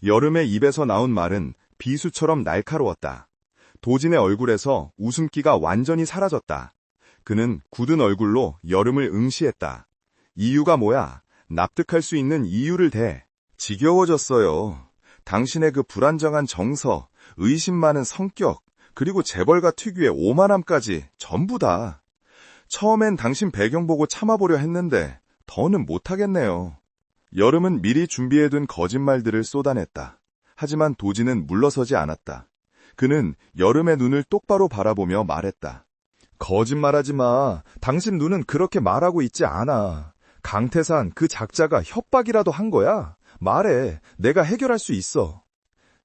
여름의 입에서 나온 말은 비수처럼 날카로웠다. 도진의 얼굴에서 웃음기가 완전히 사라졌다. 그는 굳은 얼굴로 여름을 응시했다. 이유가 뭐야? 납득할 수 있는 이유를 대. 지겨워졌어요. 당신의 그 불안정한 정서, 의심 많은 성격, 그리고 재벌가 특유의 오만함까지 전부 다. 처음엔 당신 배경 보고 참아보려 했는데 더는 못하겠네요. 여름은 미리 준비해둔 거짓말들을 쏟아냈다. 하지만 도진은 물러서지 않았다. 그는 여름의 눈을 똑바로 바라보며 말했다. 거짓말하지 마. 당신 눈은 그렇게 말하고 있지 않아. 강태산 그 작자가 협박이라도 한 거야? 말해. 내가 해결할 수 있어.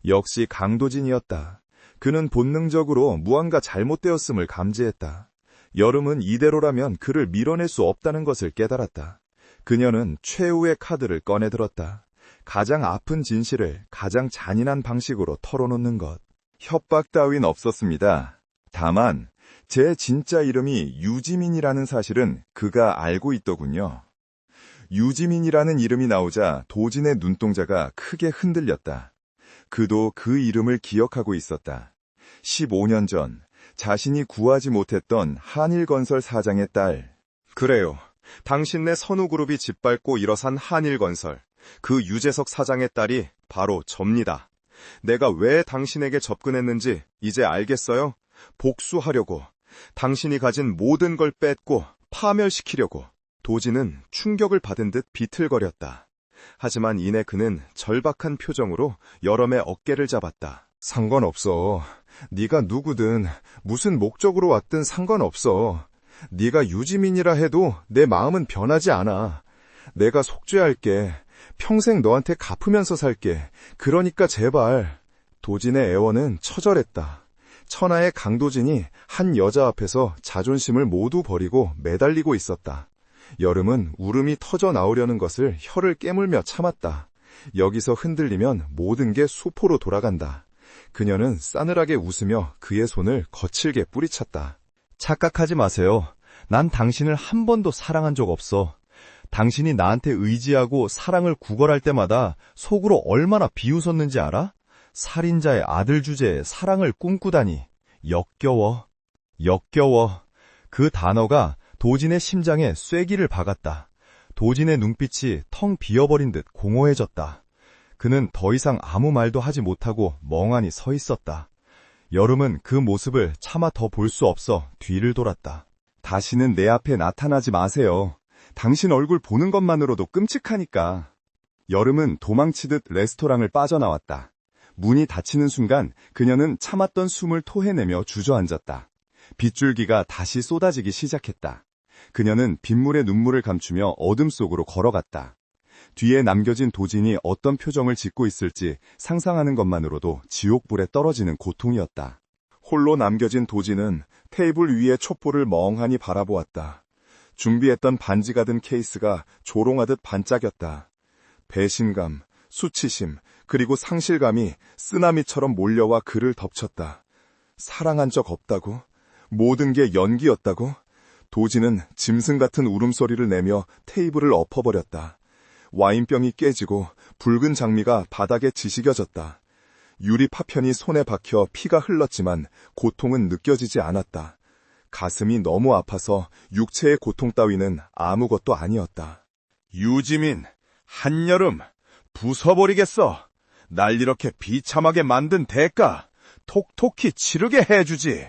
역시 강도진이었다. 그는 본능적으로 무언가 잘못되었음을 감지했다. 여름은 이대로라면 그를 밀어낼 수 없다는 것을 깨달았다. 그녀는 최후의 카드를 꺼내들었다. 가장 아픈 진실을 가장 잔인한 방식으로 털어놓는 것. 협박 따윈 없었습니다. 다만 제 진짜 이름이 유지민이라는 사실은 그가 알고 있더군요. 유지민이라는 이름이 나오자 도진의 눈동자가 크게 흔들렸다. 그도 그 이름을 기억하고 있었다. 15년 전 자신이 구하지 못했던 한일건설 사장의 딸. 그래요. 당신네 선우그룹이 짓밟고 일어선 한일건설. 그 유재석 사장의 딸이 바로 접니다. 내가 왜 당신에게 접근했는지 이제 알겠어요? 복수하려고. 당신이 가진 모든 걸 뺏고 파멸시키려고. 도진은 충격을 받은 듯 비틀거렸다. 하지만 이내 그는 절박한 표정으로 여름의 어깨를 잡았다. 상관없어. 네가 누구든 무슨 목적으로 왔든 상관없어. 네가 유지민이라 해도 내 마음은 변하지 않아. 내가 속죄할게. 평생 너한테 갚으면서 살게. 그러니까 제발. 도진의 애원은 처절했다. 천하의 강도진이 한 여자 앞에서 자존심을 모두 버리고 매달리고 있었다. 여름은 울음이 터져 나오려는 것을 혀를 깨물며 참았다. 여기서 흔들리면 모든 게 수포로 돌아간다. 그녀는 싸늘하게 웃으며 그의 손을 거칠게 뿌리쳤다. 착각하지 마세요. 난 당신을 한 번도 사랑한 적 없어. 당신이 나한테 의지하고 사랑을 구걸할 때마다 속으로 얼마나 비웃었는지 알아? 살인자의 아들 주제에 사랑을 꿈꾸다니. 역겨워. 역겨워. 그 단어가 도진의 심장에 쐐기를 박았다. 도진의 눈빛이 텅 비어버린 듯 공허해졌다. 그는 더 이상 아무 말도 하지 못하고 멍하니 서 있었다. 여름은 그 모습을 차마 더 볼 수 없어 뒤를 돌았다. 다시는 내 앞에 나타나지 마세요. 당신 얼굴 보는 것만으로도 끔찍하니까. 여름은 도망치듯 레스토랑을 빠져나왔다. 문이 닫히는 순간 그녀는 참았던 숨을 토해내며 주저앉았다. 빗줄기가 다시 쏟아지기 시작했다. 그녀는 빗물에 눈물을 감추며 어둠 속으로 걸어갔다. 뒤에 남겨진 도진이 어떤 표정을 짓고 있을지 상상하는 것만으로도 지옥불에 떨어지는 고통이었다. 홀로 남겨진 도진은 테이블 위의 촛불을 멍하니 바라보았다. 준비했던 반지가 든 케이스가 조롱하듯 반짝였다. 배신감, 수치심, 그리고 상실감이 쓰나미처럼 몰려와 그를 덮쳤다. 사랑한 적 없다고? 모든 게 연기였다고? 도진은 짐승 같은 울음소리를 내며 테이블을 엎어버렸다. 와인병이 깨지고 붉은 장미가 바닥에 지식여졌다. 유리 파편이 손에 박혀 피가 흘렀지만 고통은 느껴지지 않았다. 가슴이 너무 아파서 육체의 고통 따위는 아무것도 아니었다. 유지민, 한여름, 부숴버리겠어. 날 이렇게 비참하게 만든 대가 톡톡히 치르게 해주지.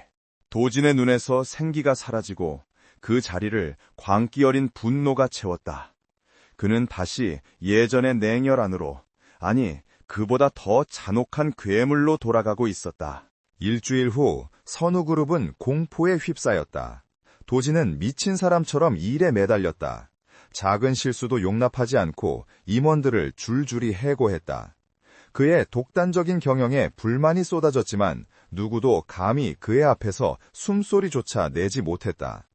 도진의 눈에서 생기가 사라지고 그 자리를 광기 어린 분노가 채웠다. 그는 다시 예전의 냉혈 안으로, 아니 그보다 더 잔혹한 괴물로 돌아가고 있었다. 일주일 후 선우그룹은 공포에 휩싸였다. 도진은 미친 사람처럼 일에 매달렸다. 작은 실수도 용납하지 않고 임원들을 줄줄이 해고했다. 그의 독단적인 경영에 불만이 쏟아졌지만 누구도 감히 그의 앞에서 숨소리조차 내지 못했다.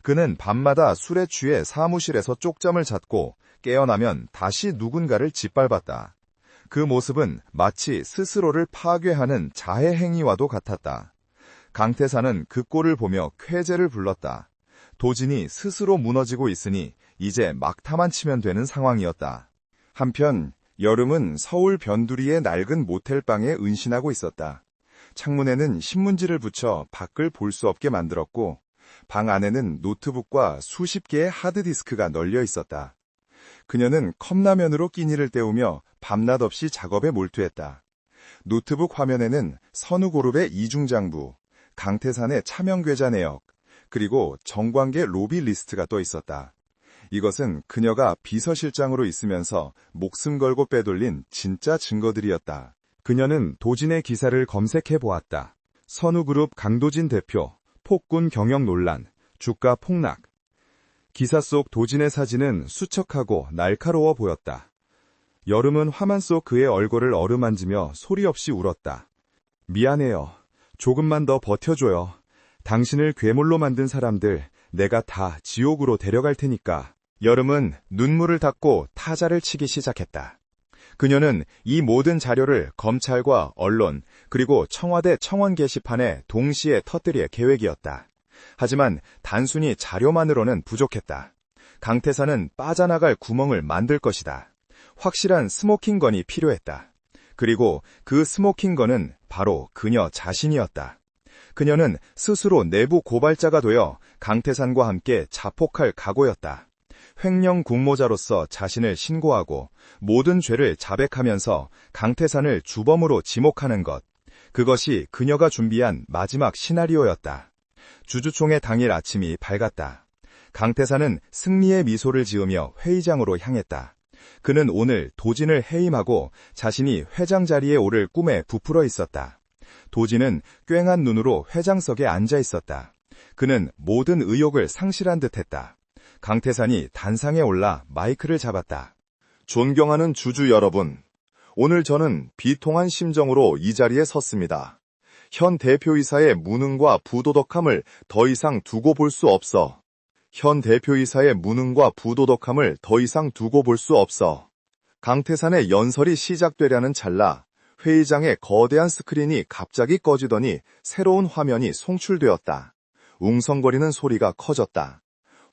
그는 밤마다 술에 취해 사무실에서 쪽잠을 잤고 깨어나면 다시 누군가를 짓밟았다. 그 모습은 마치 스스로를 파괴하는 자해 행위와도 같았다. 강태사는 그 꼴을 보며 쾌재를 불렀다. 도진이 스스로 무너지고 있으니 이제 막타만 치면 되는 상황이었다. 한편 여름은 서울 변두리의 낡은 모텔방에 은신하고 있었다. 창문에는 신문지를 붙여 밖을 볼 수 없게 만들었고 방 안에는 노트북과 수십 개의 하드디스크가 널려 있었다. 그녀는 컵라면으로 끼니를 때우며 밤낮 없이 작업에 몰두했다. 노트북 화면에는 선우그룹의 이중장부, 강태산의 차명계좌 내역, 그리고 정관계 로비 리스트가 떠 있었다. 이것은 그녀가 비서실장으로 있으면서 목숨 걸고 빼돌린 진짜 증거들이었다. 그녀는 도진의 기사를 검색해 보았다. 선우그룹 강도진 대표, 폭군 경영 논란, 주가 폭락. 기사 속 도진의 사진은 수척하고 날카로워 보였다. 여름은 화면 속 그의 얼굴을 어루만지며 소리 없이 울었다. 미안해요. 조금만 더 버텨줘요. 당신을 괴물로 만든 사람들 내가 다 지옥으로 데려갈 테니까. 여름은 눈물을 닦고 타자를 치기 시작했다. 그녀는 이 모든 자료를 검찰과 언론 그리고 청와대 청원 게시판에 동시에 터뜨릴 계획이었다. 하지만 단순히 자료만으로는 부족했다. 강태사는 빠져나갈 구멍을 만들 것이다. 확실한 스모킹건이 필요했다. 그리고 그 스모킹건은 바로 그녀 자신이었다. 그녀는 스스로 내부 고발자가 되어 강태산과 함께 자폭할 각오였다. 횡령 공모자로서 자신을 신고하고 모든 죄를 자백하면서 강태산을 주범으로 지목하는 것. 그것이 그녀가 준비한 마지막 시나리오였다. 주주총회 당일 아침이 밝았다. 강태산은 승리의 미소를 지으며 회의장으로 향했다. 그는 오늘 도진을 해임하고 자신이 회장 자리에 오를 꿈에 부풀어 있었다. 도진은 꽹한 눈으로 회장석에 앉아 있었다. 그는 모든 의욕을 상실한 듯했다. 강태산이 단상에 올라 마이크를 잡았다. 존경하는 주주 여러분, 오늘 저는 비통한 심정으로 이 자리에 섰습니다. 현 대표이사의 무능과 부도덕함을 더 이상 두고 볼 수 없어. 강태산의 연설이 시작되려는 찰나 회의장의 거대한 스크린이 갑자기 꺼지더니 새로운 화면이 송출되었다. 웅성거리는 소리가 커졌다.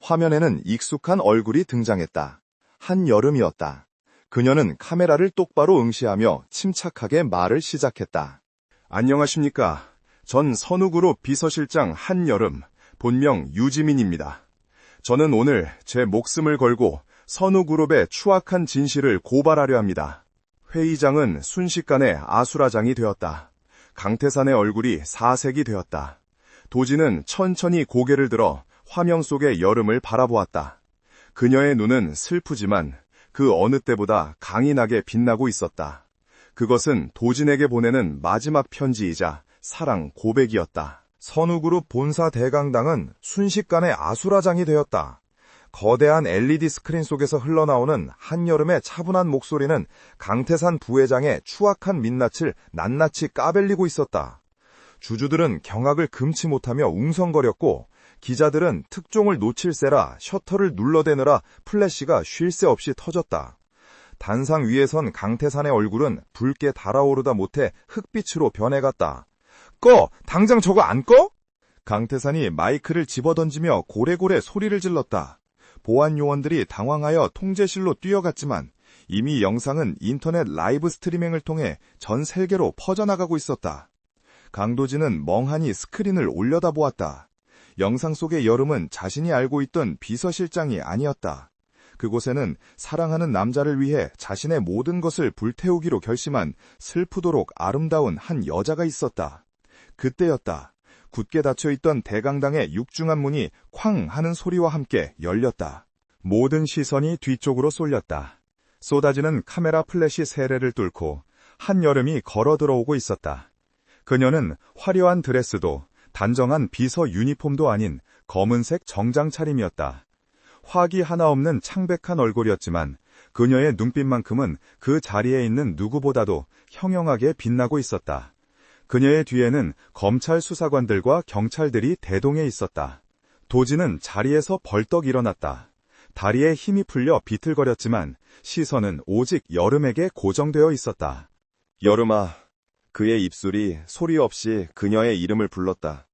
화면에는 익숙한 얼굴이 등장했다. 한여름이었다. 그녀는 카메라를 똑바로 응시하며 침착하게 말을 시작했다. 안녕하십니까. 전 선우그룹 비서실장 한여름, 본명 유지민입니다. 저는 오늘 제 목숨을 걸고 선우그룹의 추악한 진실을 고발하려 합니다. 회의장은 순식간에 아수라장이 되었다. 강태산의 얼굴이 사색이 되었다. 도진은 천천히 고개를 들어 화면 속의 여름을 바라보았다. 그녀의 눈은 슬프지만 그 어느 때보다 강인하게 빛나고 있었다. 그것은 도진에게 보내는 마지막 편지이자 사랑 고백이었다. 선우그룹 본사 대강당은 순식간에 아수라장이 되었다. 거대한 LED 스크린 속에서 흘러나오는 한여름의 차분한 목소리는 강태산 부회장의 추악한 민낯을 낱낱이 까벨리고 있었다. 주주들은 경악을 금치 못하며 웅성거렸고 기자들은 특종을 놓칠세라 셔터를 눌러대느라 플래시가 쉴 새 없이 터졌다. 단상 위에선 강태산의 얼굴은 붉게 달아오르다 못해 흑빛으로 변해갔다. 꺼! 당장 저거 안 꺼? 강태산이 마이크를 집어던지며 고래고래 소리를 질렀다. 보안 요원들이 당황하여 통제실로 뛰어갔지만 이미 영상은 인터넷 라이브 스트리밍을 통해 전 세계로 퍼져나가고 있었다. 강도진은 멍하니 스크린을 올려다보았다. 영상 속의 여름은 자신이 알고 있던 비서실장이 아니었다. 그곳에는 사랑하는 남자를 위해 자신의 모든 것을 불태우기로 결심한 슬프도록 아름다운 한 여자가 있었다. 그때였다. 굳게 닫혀있던 대강당의 육중한 문이 쾅 하는 소리와 함께 열렸다. 모든 시선이 뒤쪽으로 쏠렸다. 쏟아지는 카메라 플래시 세례를 뚫고 한여름이 걸어 들어오고 있었다. 그녀는 화려한 드레스도 단정한 비서 유니폼도 아닌 검은색 정장 차림이었다. 화기 하나 없는 창백한 얼굴이었지만 그녀의 눈빛만큼은 그 자리에 있는 누구보다도 형형하게 빛나고 있었다. 그녀의 뒤에는 검찰 수사관들과 경찰들이 대동해 있었다. 도진은 자리에서 벌떡 일어났다. 다리에 힘이 풀려 비틀거렸지만 시선은 오직 여름에게 고정되어 있었다. 여름아, 그의 입술이 소리 없이 그녀의 이름을 불렀다.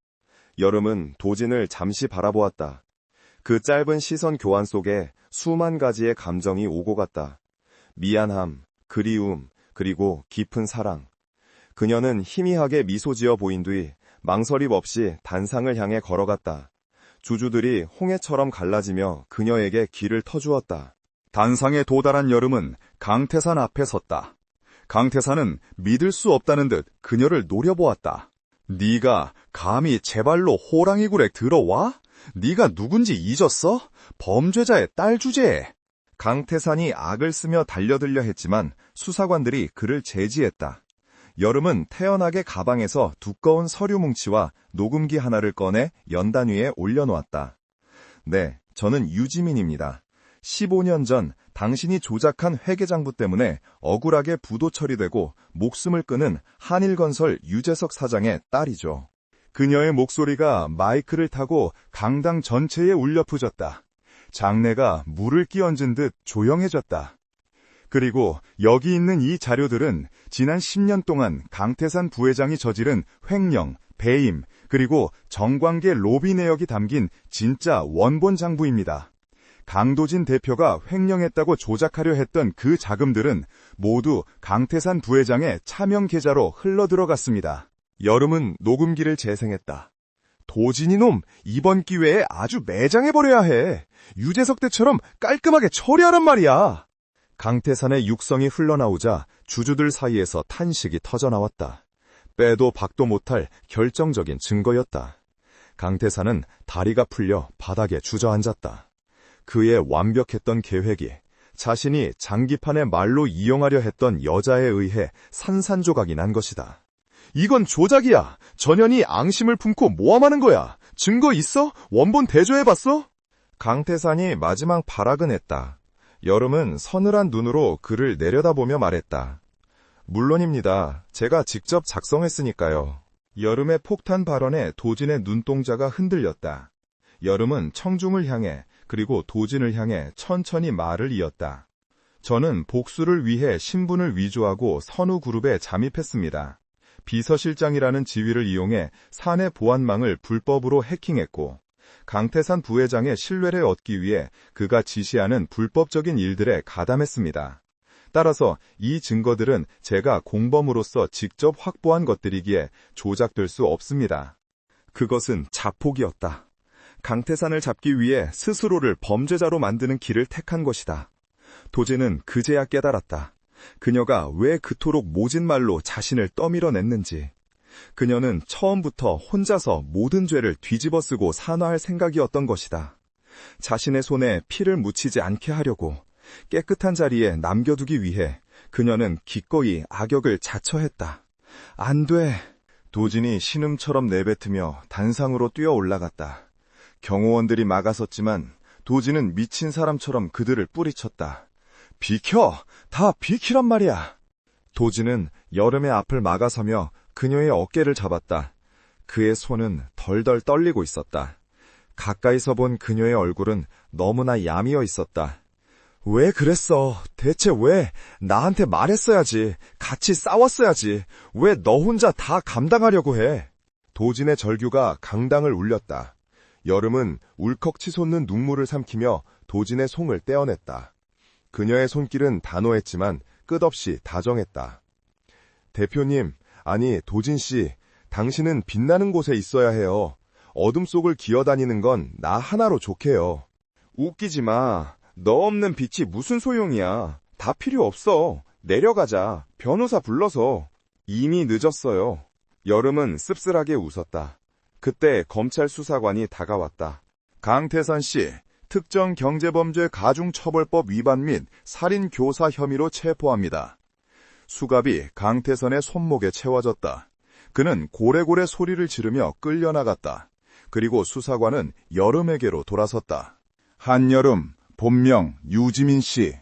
여름은 도진을 잠시 바라보았다. 그 짧은 시선 교환 속에 수만 가지의 감정이 오고 갔다. 미안함, 그리움, 그리고 깊은 사랑. 그녀는 희미하게 미소 지어 보인 뒤 망설임 없이 단상을 향해 걸어갔다. 주주들이 홍해처럼 갈라지며 그녀에게 귀를 터주었다. 단상에 도달한 여름은 강태산 앞에 섰다. 강태산은 믿을 수 없다는 듯 그녀를 노려보았다. 네가 감히 제 발로 호랑이 굴에 들어와? 네가 누군지 잊었어? 범죄자의 딸 주제에. 강태산이 악을 쓰며 달려들려 했지만 수사관들이 그를 제지했다. 여름은 태연하게 가방에서 두꺼운 서류 뭉치와 녹음기 하나를 꺼내 연단 위에 올려놓았다. 네, 저는 유지민입니다. 15년 전 당신이 조작한 회계장부 때문에 억울하게 부도 처리되고 목숨을 끊은 한일건설 유재석 사장의 딸이죠. 그녀의 목소리가 마이크를 타고 강당 전체에 울려 퍼졌다. 장내가 물을 끼얹은 듯 조용해졌다. 그리고 여기 있는 이 자료들은 지난 10년 동안 강태산 부회장이 저지른 횡령, 배임, 그리고 정관계 로비 내역이 담긴 진짜 원본 장부입니다. 강도진 대표가 횡령했다고 조작하려 했던 그 자금들은 모두 강태산 부회장의 차명 계좌로 흘러들어갔습니다. 여름은 녹음기를 재생했다. 도진이놈, 이번 기회에 아주 매장해버려야 해. 유재석 때처럼 깔끔하게 처리하란 말이야. 강태산의 육성이 흘러나오자 주주들 사이에서 탄식이 터져나왔다. 빼도 박도 못할 결정적인 증거였다. 강태산은 다리가 풀려 바닥에 주저앉았다. 그의 완벽했던 계획이 자신이 장기판의 말로 이용하려 했던 여자에 의해 산산조각이 난 것이다. 이건 조작이야. 전현이 앙심을 품고 모함하는 거야. 증거 있어? 원본 대조해봤어? 강태산이 마지막 발악은 했다. 여름은 서늘한 눈으로 그를 내려다보며 말했다. 물론입니다. 제가 직접 작성했으니까요. 여름의 폭탄 발언에 도진의 눈동자가 흔들렸다. 여름은 청중을 향해 그리고 도진을 향해 천천히 말을 이었다. 저는 복수를 위해 신분을 위조하고 선우그룹에 잠입했습니다. 비서실장이라는 지위를 이용해 사내 보안망을 불법으로 해킹했고 강태산 부회장의 신뢰를 얻기 위해 그가 지시하는 불법적인 일들에 가담했습니다. 따라서 이 증거들은 제가 공범으로서 직접 확보한 것들이기에 조작될 수 없습니다. 그것은 자폭이었다. 강태산을 잡기 위해 스스로를 범죄자로 만드는 길을 택한 것이다. 도진은 그제야 깨달았다. 그녀가 왜 그토록 모진 말로 자신을 떠밀어냈는지. 그녀는 처음부터 혼자서 모든 죄를 뒤집어쓰고 산화할 생각이었던 것이다. 자신의 손에 피를 묻히지 않게 하려고 깨끗한 자리에 남겨두기 위해 그녀는 기꺼이 악역을 자처했다. 안 돼. 도진이 신음처럼 내뱉으며 단상으로 뛰어 올라갔다. 경호원들이 막아섰지만 도진은 미친 사람처럼 그들을 뿌리쳤다. 비켜! 다 비키란 말이야! 도진은 여름의 앞을 막아서며 그녀의 어깨를 잡았다. 그의 손은 덜덜 떨리고 있었다. 가까이서 본 그녀의 얼굴은 너무나 야미어 있었다. 왜 그랬어? 대체 왜? 나한테 말했어야지. 같이 싸웠어야지. 왜 너 혼자 다 감당하려고 해? 도진의 절규가 강당을 울렸다. 여름은 울컥 치솟는 눈물을 삼키며 도진의 송을 떼어냈다. 그녀의 손길은 단호했지만 끝없이 다정했다. 대표님, 아니 도진씨, 당신은 빛나는 곳에 있어야 해요. 어둠 속을 기어다니는 건 나 하나로 좋게요. 웃기지 마. 너 없는 빛이 무슨 소용이야. 다 필요 없어. 내려가자. 변호사 불러서. 이미 늦었어요. 여름은 씁쓸하게 웃었다. 그때 검찰 수사관이 다가왔다. 강태산 씨, 특정 경제범죄 가중처벌법 위반 및 살인 교사 혐의로 체포합니다. 수갑이 강태선의 손목에 채워졌다. 그는 고래고래 소리를 지르며 끌려나갔다. 그리고 수사관은 여름에게로 돌아섰다. 한여름, 본명 유지민 씨,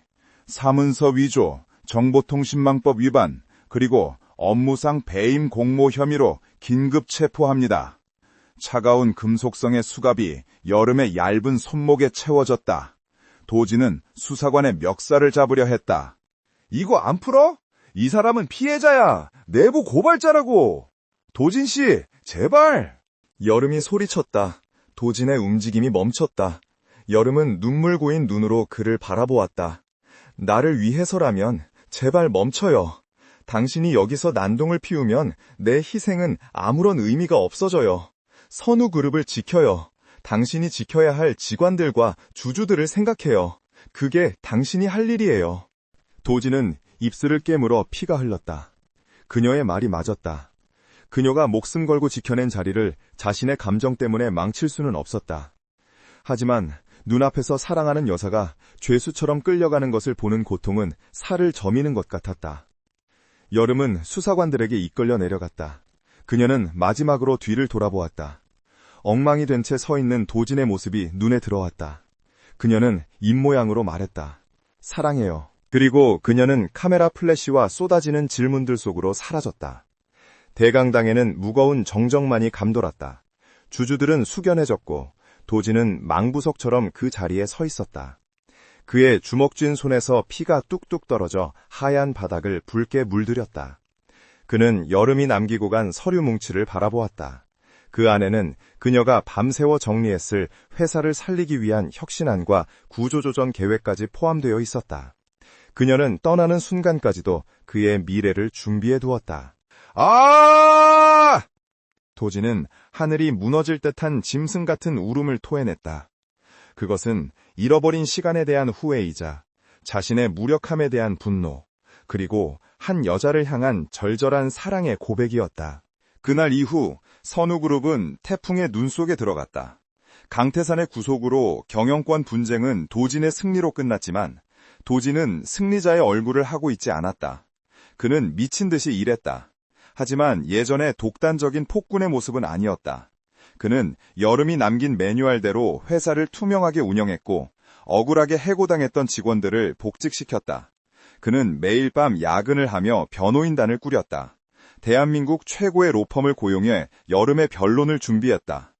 사문서 위조, 정보통신망법 위반, 그리고 업무상 배임 공모 혐의로 긴급 체포합니다. 차가운 금속성의 수갑이 여름의 얇은 손목에 채워졌다. 도진은 수사관의 멱살을 잡으려 했다. 이거 안 풀어? 이 사람은 피해자야. 내부 고발자라고. 도진 씨, 제발. 여름이 소리쳤다. 도진의 움직임이 멈췄다. 여름은 눈물 고인 눈으로 그를 바라보았다. 나를 위해서라면 제발 멈춰요. 당신이 여기서 난동을 피우면 내 희생은 아무런 의미가 없어져요. 선우그룹을 지켜요. 당신이 지켜야 할 직원들과 주주들을 생각해요. 그게 당신이 할 일이에요. 도진은 입술을 깨물어 피가 흘렀다. 그녀의 말이 맞았다. 그녀가 목숨 걸고 지켜낸 자리를 자신의 감정 때문에 망칠 수는 없었다. 하지만 눈앞에서 사랑하는 여사가 죄수처럼 끌려가는 것을 보는 고통은 살을 저미는 것 같았다. 여름은 수사관들에게 이끌려 내려갔다. 그녀는 마지막으로 뒤를 돌아보았다. 엉망이 된 채 서 있는 도진의 모습이 눈에 들어왔다. 그녀는 입모양으로 말했다. 사랑해요. 그리고 그녀는 카메라 플래시와 쏟아지는 질문들 속으로 사라졌다. 대강당에는 무거운 정적만이 감돌았다. 주주들은 숙연해졌고 도지는 망부석처럼 그 자리에 서 있었다. 그의 주먹 쥔 손에서 피가 뚝뚝 떨어져 하얀 바닥을 붉게 물들였다. 그는 여름이 남기고 간 서류 뭉치를 바라보았다. 그 안에는 그녀가 밤새워 정리했을 회사를 살리기 위한 혁신안과 구조조정 계획까지 포함되어 있었다. 그녀는 떠나는 순간까지도 그의 미래를 준비해 두었다. 아! 도지는 하늘이 무너질 듯한 짐승 같은 울음을 토해냈다. 그것은 잃어버린 시간에 대한 후회이자 자신의 무력함에 대한 분노, 그리고 한 여자를 향한 절절한 사랑의 고백이었다. 그날 이후 선우그룹은 태풍의 눈 속에 들어갔다. 강태산의 구속으로 경영권 분쟁은 도진의 승리로 끝났지만 도진은 승리자의 얼굴을 하고 있지 않았다. 그는 미친 듯이 일했다. 하지만 예전의 독단적인 폭군의 모습은 아니었다. 그는 여름이 남긴 매뉴얼대로 회사를 투명하게 운영했고 억울하게 해고당했던 직원들을 복직시켰다. 그는 매일 밤 야근을 하며 변호인단을 꾸렸다. 대한민국 최고의 로펌을 고용해 여름의 변론을 준비했다.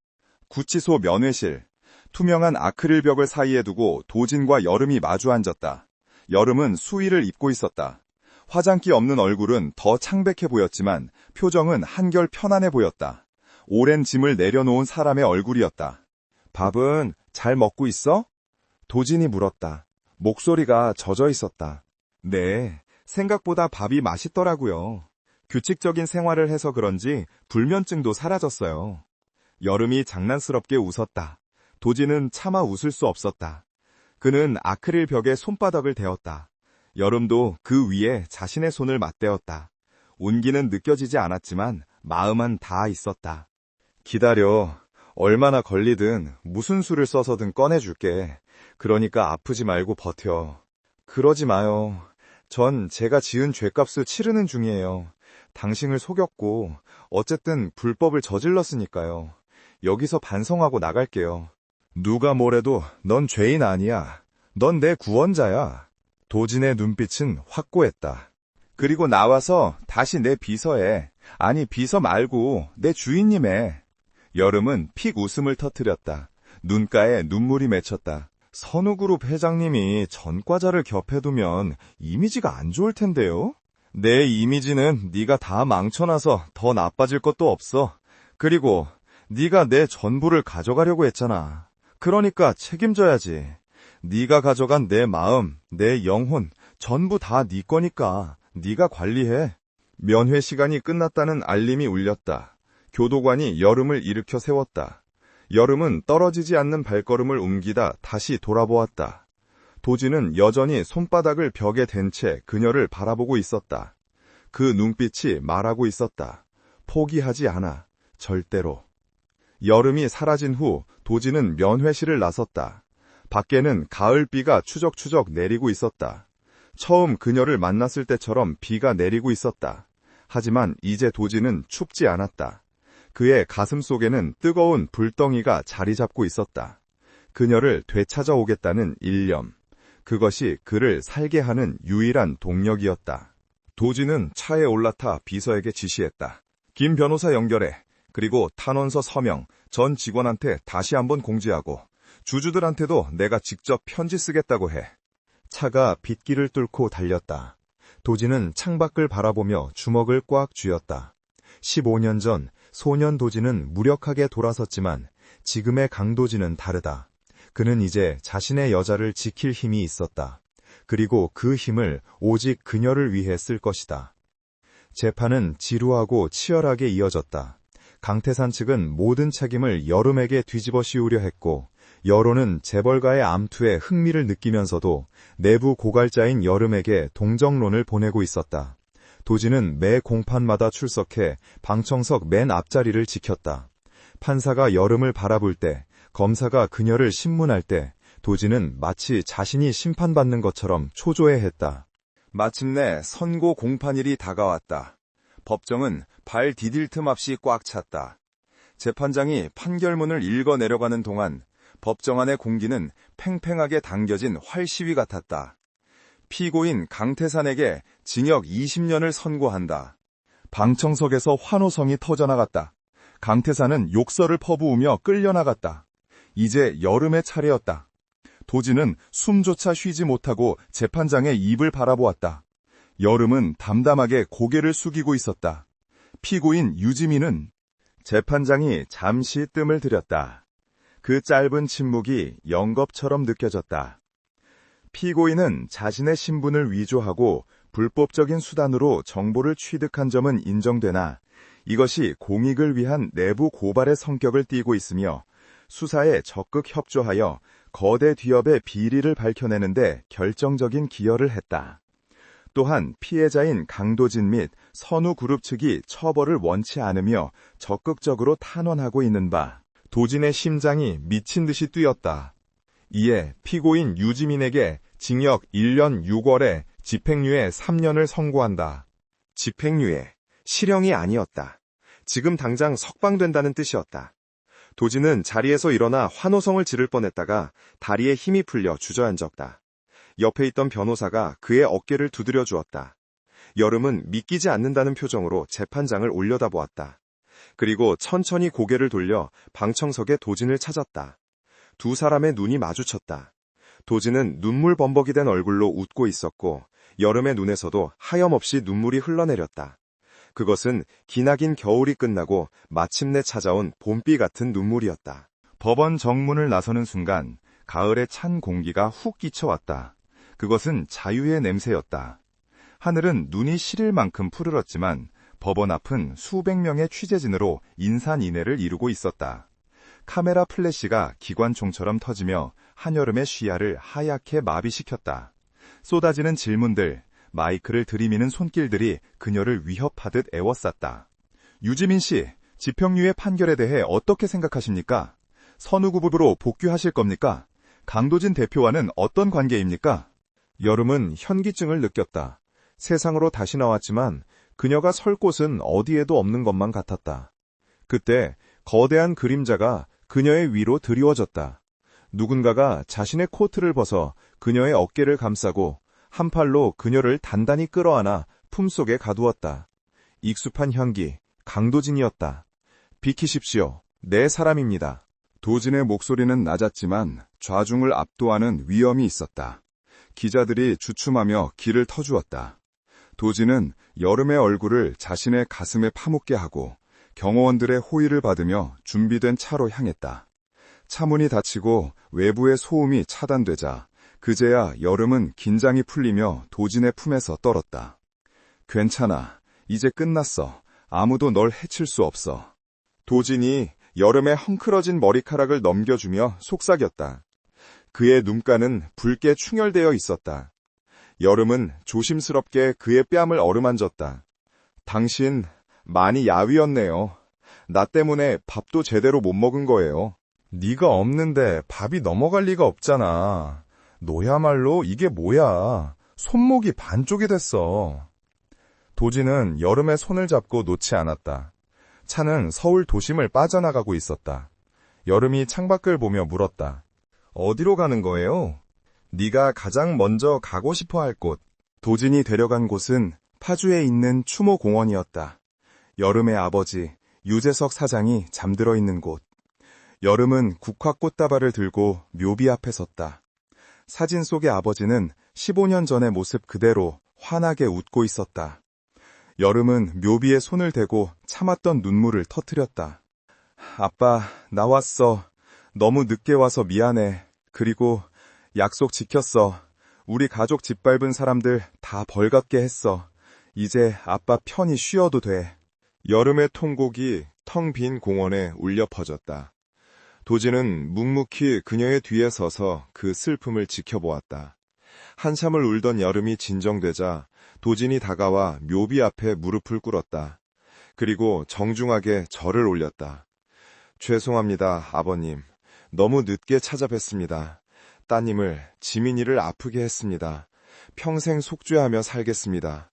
구치소 면회실, 투명한 아크릴 벽을 사이에 두고 도진과 여름이 마주 앉았다. 여름은 수의를 입고 있었다. 화장기 없는 얼굴은 더 창백해 보였지만 표정은 한결 편안해 보였다. 오랜 짐을 내려놓은 사람의 얼굴이었다. 밥은 잘 먹고 있어? 도진이 물었다. 목소리가 젖어 있었다. 네, 생각보다 밥이 맛있더라고요. 규칙적인 생활을 해서 그런지 불면증도 사라졌어요. 여름이 장난스럽게 웃었다. 도진은 차마 웃을 수 없었다. 그는 아크릴 벽에 손바닥을 대었다. 여름도 그 위에 자신의 손을 맞대었다. 온기는 느껴지지 않았지만 마음은 다 있었다. 기다려. 얼마나 걸리든 무슨 수를 써서든 꺼내줄게. 그러니까 아프지 말고 버텨. 그러지 마요. 전 제가 지은 죄값을 치르는 중이에요. 당신을 속였고 어쨌든 불법을 저질렀으니까요. 여기서 반성하고 나갈게요. 누가 뭐래도 넌 죄인 아니야. 넌 내 구원자야. 도진의 눈빛은 확고했다. 그리고 나와서 다시 내 비서에, 아니 비서 말고 내 주인님에. 여름은 픽 웃음을 터뜨렸다. 눈가에 눈물이 맺혔다. 선우그룹 회장님이 전과자를 겹해두면 이미지가 안 좋을 텐데요? 내 이미지는 네가 다 망쳐놔서 더 나빠질 것도 없어. 그리고 네가 내 전부를 가져가려고 했잖아. 그러니까 책임져야지. 네가 가져간 내 마음, 내 영혼, 전부 다 네 거니까 네가 관리해. 면회 시간이 끝났다는 알림이 울렸다. 교도관이 여름을 일으켜 세웠다. 여름은 떨어지지 않는 발걸음을 옮기다 다시 돌아보았다. 도진은 여전히 손바닥을 벽에 댄 채 그녀를 바라보고 있었다. 그 눈빛이 말하고 있었다. 포기하지 않아. 절대로. 여름이 사라진 후 도진은 면회실을 나섰다. 밖에는 가을비가 추적추적 내리고 있었다. 처음 그녀를 만났을 때처럼 비가 내리고 있었다. 하지만 이제 도진은 춥지 않았다. 그의 가슴 속에는 뜨거운 불덩이가 자리 잡고 있었다. 그녀를 되찾아오겠다는 일념. 그것이 그를 살게 하는 유일한 동력이었다. 도진은 차에 올라타 비서에게 지시했다. 김 변호사 연결해. 그리고 탄원서 서명, 전 직원한테 다시 한번 공지하고 주주들한테도 내가 직접 편지 쓰겠다고 해. 차가 빗길을 뚫고 달렸다. 도진은 창밖을 바라보며 주먹을 꽉 쥐었다. 15년 전 소년 도진은 무력하게 돌아섰지만 지금의 강도진은 다르다. 그는 이제 자신의 여자를 지킬 힘이 있었다. 그리고 그 힘을 오직 그녀를 위해 쓸 것이다. 재판은 지루하고 치열하게 이어졌다. 강태산 측은 모든 책임을 여름에게 뒤집어 씌우려 했고 여론은 재벌가의 암투에 흥미를 느끼면서도 내부 고갈자인 여름에게 동정론을 보내고 있었다. 도진은 매 공판마다 출석해 방청석 맨 앞자리를 지켰다. 판사가 여름을 바라볼 때, 검사가 그녀를 신문할 때 도진은 마치 자신이 심판받는 것처럼 초조해했다. 마침내 선고 공판일이 다가왔다. 법정은 발 디딜 틈 없이 꽉 찼다. 재판장이 판결문을 읽어 내려가는 동안 법정 안의 공기는 팽팽하게 당겨진 활시위 같았다. 피고인 강태산에게 징역 20년을 선고한다. 방청석에서 환호성이 터져나갔다. 강태산은 욕설을 퍼부으며 끌려나갔다. 이제 여름의 차례였다. 도진은 숨조차 쉬지 못하고 재판장의 입을 바라보았다. 여름은 담담하게 고개를 숙이고 있었다. 피고인 유지민은 재판장이 잠시 뜸을 들였다. 그 짧은 침묵이 영겁처럼 느껴졌다. 피고인은 자신의 신분을 위조하고 불법적인 수단으로 정보를 취득한 점은 인정되나 이것이 공익을 위한 내부 고발의 성격을 띠고 있으며 수사에 적극 협조하여 거대 기업의 비리를 밝혀내는데 결정적인 기여를 했다. 또한 피해자인 강도진 및 선우그룹 측이 처벌을 원치 않으며 적극적으로 탄원하고 있는 바 도진의 심장이 미친 듯이 뛰었다. 이에 피고인 유지민에게 징역 1년 6월에 집행유예 3년을 선고한다. 집행유예, 실형이 아니었다. 지금 당장 석방된다는 뜻이었다. 도진은 자리에서 일어나 환호성을 지를 뻔했다가 다리에 힘이 풀려 주저앉았다. 옆에 있던 변호사가 그의 어깨를 두드려 주었다. 여름은 믿기지 않는다는 표정으로 재판장을 올려다보았다. 그리고 천천히 고개를 돌려 방청석에 도진을 찾았다. 두 사람의 눈이 마주쳤다. 도진은 눈물 범벅이 된 얼굴로 웃고 있었고 여름의 눈에서도 하염없이 눈물이 흘러내렸다. 그것은 기나긴 겨울이 끝나고 마침내 찾아온 봄비 같은 눈물이었다. 법원 정문을 나서는 순간 가을의 찬 공기가 훅 끼쳐왔다. 그것은 자유의 냄새였다. 하늘은 눈이 시릴 만큼 푸르렀지만 법원 앞은 수백 명의 취재진으로 인산인해를 이루고 있었다. 카메라 플래시가 기관총처럼 터지며 한여름의 시야를 하얗게 마비시켰다. 쏟아지는 질문들, 마이크를 들이미는 손길들이 그녀를 위협하듯 애워쌌다. 유지민 씨, 집행유예 판결에 대해 어떻게 생각하십니까? 선우그룹으로 복귀하실 겁니까? 강도진 대표와는 어떤 관계입니까? 여름은 현기증을 느꼈다. 세상으로 다시 나왔지만 그녀가 설 곳은 어디에도 없는 것만 같았다. 그때 거대한 그림자가 그녀의 위로 드리워졌다. 누군가가 자신의 코트를 벗어 그녀의 어깨를 감싸고 한 팔로 그녀를 단단히 끌어안아 품속에 가두었다. 익숙한 향기, 강도진이었다. 비키십시오. 내 사람입니다. 도진의 목소리는 낮았지만 좌중을 압도하는 위엄이 있었다. 기자들이 주춤하며 길을 터주었다. 도진은 여름의 얼굴을 자신의 가슴에 파묻게 하고 경호원들의 호의를 받으며 준비된 차로 향했다. 차문이 닫히고 외부의 소음이 차단되자 그제야 여름은 긴장이 풀리며 도진의 품에서 떨었다. 괜찮아. 이제 끝났어. 아무도 널 해칠 수 없어. 도진이 여름의 헝클어진 머리카락을 넘겨주며 속삭였다. 그의 눈가는 붉게 충혈되어 있었다. 여름은 조심스럽게 그의 뺨을 어루만졌다. 당신 많이 야위었네요. 나 때문에 밥도 제대로 못 먹은 거예요. 네가 없는데 밥이 넘어갈 리가 없잖아. 너야말로 이게 뭐야. 손목이 반쪽이 됐어. 도진은 여름의 손을 잡고 놓지 않았다. 차는 서울 도심을 빠져나가고 있었다. 여름이 창밖을 보며 물었다. 어디로 가는 거예요? 네가 가장 먼저 가고 싶어 할 곳. 도진이 데려간 곳은 파주에 있는 추모공원이었다. 여름의 아버지 유재석 사장이 잠들어 있는 곳. 여름은 국화꽃다발을 들고 묘비 앞에 섰다. 사진 속의 아버지는 15년 전의 모습 그대로 환하게 웃고 있었다. 여름은 묘비에 손을 대고 참았던 눈물을 터뜨렸다. 아빠, 나 왔어. 너무 늦게 와서 미안해. 그리고 약속 지켰어. 우리 가족 짓밟은 사람들 다 벌받게 했어. 이제 아빠 편히 쉬어도 돼. 여름의 통곡이 텅 빈 공원에 울려 퍼졌다. 도진은 묵묵히 그녀의 뒤에 서서 그 슬픔을 지켜보았다. 한참을 울던 여름이 진정되자 도진이 다가와 묘비 앞에 무릎을 꿇었다. 그리고 정중하게 절을 올렸다. 죄송합니다, 아버님. 너무 늦게 찾아뵙습니다. 따님을, 지민이를 아프게 했습니다. 평생 속죄하며 살겠습니다.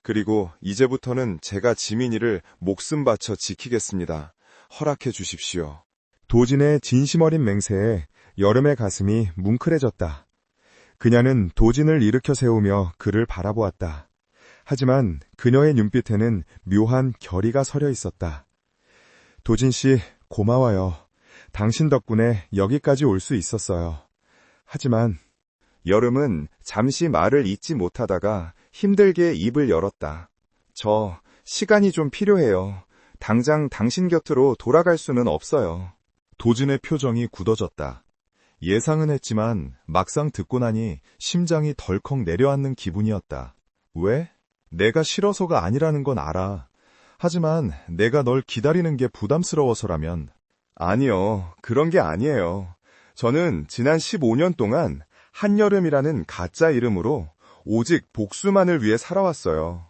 그리고 이제부터는 제가 지민이를 목숨 바쳐 지키겠습니다. 허락해 주십시오. 도진의 진심 어린 맹세에 여름의 가슴이 뭉클해졌다. 그녀는 도진을 일으켜 세우며 그를 바라보았다. 하지만 그녀의 눈빛에는 묘한 결의가 서려 있었다. 도진 씨, 고마워요. 당신 덕분에 여기까지 올 수 있었어요. 하지만 여름은 잠시 말을 잇지 못하다가 힘들게 입을 열었다. 저 시간이 좀 필요해요. 당장 당신 곁으로 돌아갈 수는 없어요. 도진의 표정이 굳어졌다. 예상은 했지만 막상 듣고 나니 심장이 덜컥 내려앉는 기분이었다. 왜? 내가 싫어서가 아니라는 건 알아. 하지만 내가 널 기다리는 게 부담스러워서라면. 아니요, 그런 게 아니에요. 저는 지난 15년 동안 한여름이라는 가짜 이름으로 오직 복수만을 위해 살아왔어요.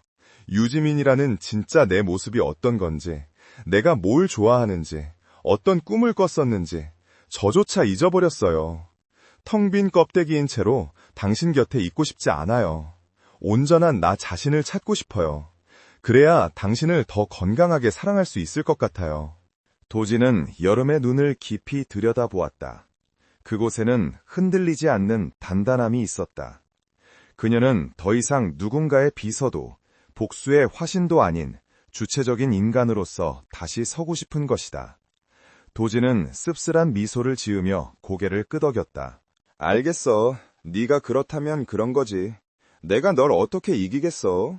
유지민이라는 진짜 내 모습이 어떤 건지, 내가 뭘 좋아하는지, 어떤 꿈을 꿨었는지 저조차 잊어버렸어요. 텅 빈 껍데기인 채로 당신 곁에 있고 싶지 않아요. 온전한 나 자신을 찾고 싶어요. 그래야 당신을 더 건강하게 사랑할 수 있을 것 같아요. 도진은 여름의 눈을 깊이 들여다보았다. 그곳에는 흔들리지 않는 단단함이 있었다. 그녀는 더 이상 누군가의 비서도 복수의 화신도 아닌 주체적인 인간으로서 다시 서고 싶은 것이다. 도진은 씁쓸한 미소를 지으며 고개를 끄덕였다. 알겠어. 네가 그렇다면 그런 거지. 내가 널 어떻게 이기겠어?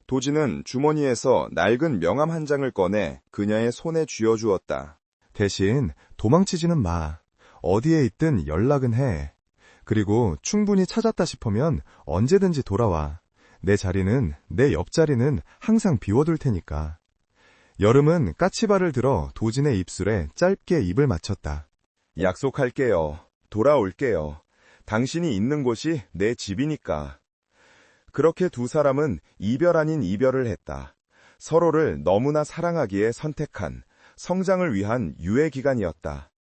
도진은 주머니에서 낡은 명함 한 장을 꺼내 그녀의 손에 쥐어주었다. 대신 도망치지는 마. 어디에 있든 연락은 해. 그리고 충분히 찾았다 싶으면 언제든지 돌아와. 내 옆자리는 항상 비워둘 테니까. 여름은 까치발을 들어 도진의 입술에 짧게 입을 맞췄다. 약속할게요. 돌아올게요. 당신이 있는 곳이 내 집이니까. 그렇게 두 사람은 이별 아닌 이별을 했다. 서로를 너무나 사랑하기에 선택한 성장을 위한 유예 기간이었다.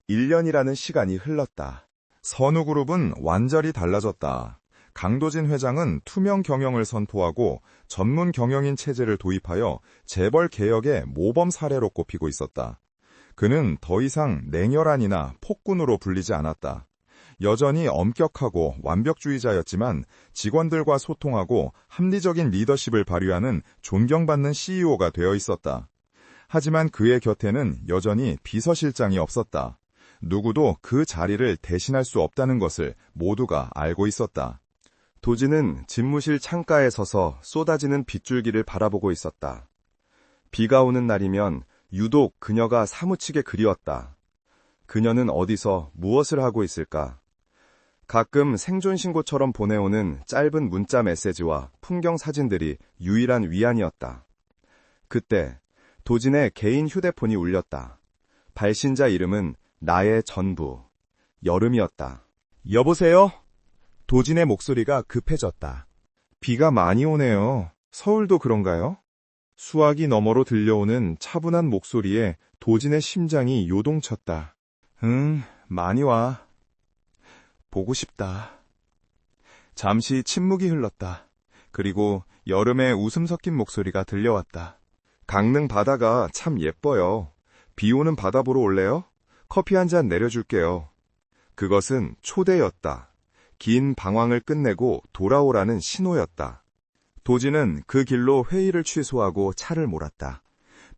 1년이라는 시간이 흘렀다. 선우그룹은 완전히 달라졌다. 강도진 회장은 투명 경영을 선포하고 전문 경영인 체제를 도입하여 재벌 개혁의 모범 사례로 꼽히고 있었다. 그는 더 이상 냉혈한이나 폭군으로 불리지 않았다. 여전히 엄격하고 완벽주의자였지만 직원들과 소통하고 합리적인 리더십을 발휘하는 존경받는 CEO가 되어 있었다. 하지만 그의 곁에는 여전히 비서실장이 없었다. 누구도 그 자리를 대신할 수 없다는 것을 모두가 알고 있었다. 도진은 집무실 창가에 서서 쏟아지는 빗줄기를 바라보고 있었다. 비가 오는 날이면 유독 그녀가 사무치게 그리웠다. 그녀는 어디서 무엇을 하고 있을까? 가끔 생존신고처럼 보내오는 짧은 문자 메시지와 풍경 사진들이 유일한 위안이었다. 그때 도진의 개인 휴대폰이 울렸다. 발신자 이름은 나의 전부, 여름이었다. 여보세요? 도진의 목소리가 급해졌다. 비가 많이 오네요. 서울도 그런가요? 수화기 너머로 들려오는 차분한 목소리에 도진의 심장이 요동쳤다. 많이 와. 보고 싶다. 잠시 침묵이 흘렀다. 그리고 여름의 웃음 섞인 목소리가 들려왔다. 강릉 바다가 참 예뻐요. 비 오는 바다 보러 올래요? 커피 한 잔 내려줄게요. 그것은 초대였다. 긴 방황을 끝내고 돌아오라는 신호였다. 도진은 그 길로 회의를 취소하고 차를 몰았다.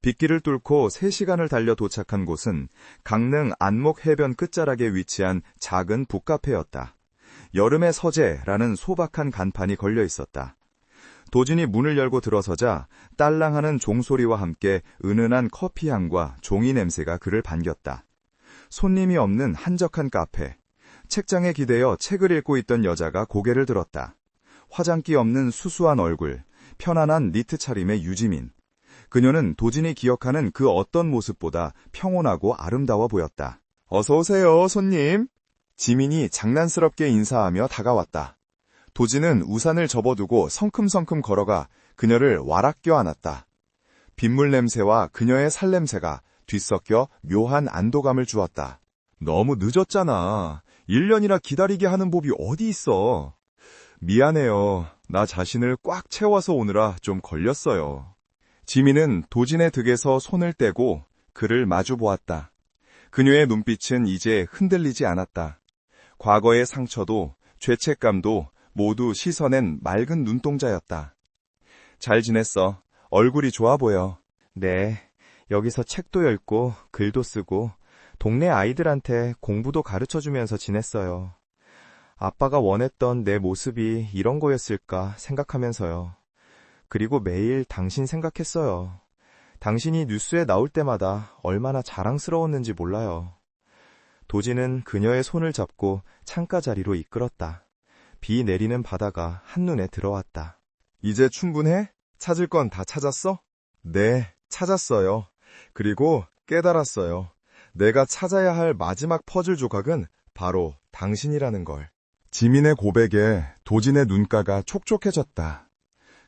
빗길을 뚫고 3시간을 달려 도착한 곳은 강릉 안목 해변 끝자락에 위치한 작은 북카페였다. 여름의 서재라는 소박한 간판이 걸려 있었다. 도진이 문을 열고 들어서자 딸랑하는 종소리와 함께 은은한 커피향과 종이 냄새가 그를 반겼다. 손님이 없는 한적한 카페. 책장에 기대어 책을 읽고 있던 여자가 고개를 들었다. 화장기 없는 수수한 얼굴, 편안한 니트 차림의 유지민. 그녀는 도진이 기억하는 그 어떤 모습보다 평온하고 아름다워 보였다. 어서 오세요, 손님. 지민이 장난스럽게 인사하며 다가왔다. 도진은 우산을 접어두고 성큼성큼 걸어가 그녀를 와락 껴안았다. 빗물 냄새와 그녀의 살냄새가 뒤섞여 묘한 안도감을 주었다. 너무 늦었잖아. 1년이나 기다리게 하는 법이 어디 있어. 미안해요. 나 자신을 꽉 채워서 오느라 좀 걸렸어요. 지민은 도진의 득에서 손을 떼고 그를 마주 보았다. 그녀의 눈빛은 이제 흔들리지 않았다. 과거의 상처도 죄책감도 모두 씻어낸 맑은 눈동자였다. 잘 지냈어. 얼굴이 좋아 보여. 네, 여기서 책도 읽고 글도 쓰고 동네 아이들한테 공부도 가르쳐주면서 지냈어요. 아빠가 원했던 내 모습이 이런 거였을까 생각하면서요. 그리고 매일 당신 생각했어요. 당신이 뉴스에 나올 때마다 얼마나 자랑스러웠는지 몰라요. 도지는 그녀의 손을 잡고 창가 자리로 이끌었다. 비 내리는 바다가 한눈에 들어왔다. 이제 충분해? 찾을 건 다 찾았어? 네, 찾았어요. 그리고 깨달았어요. 내가 찾아야 할 마지막 퍼즐 조각은 바로 당신이라는 걸. 지민의 고백에 도진의 눈가가 촉촉해졌다.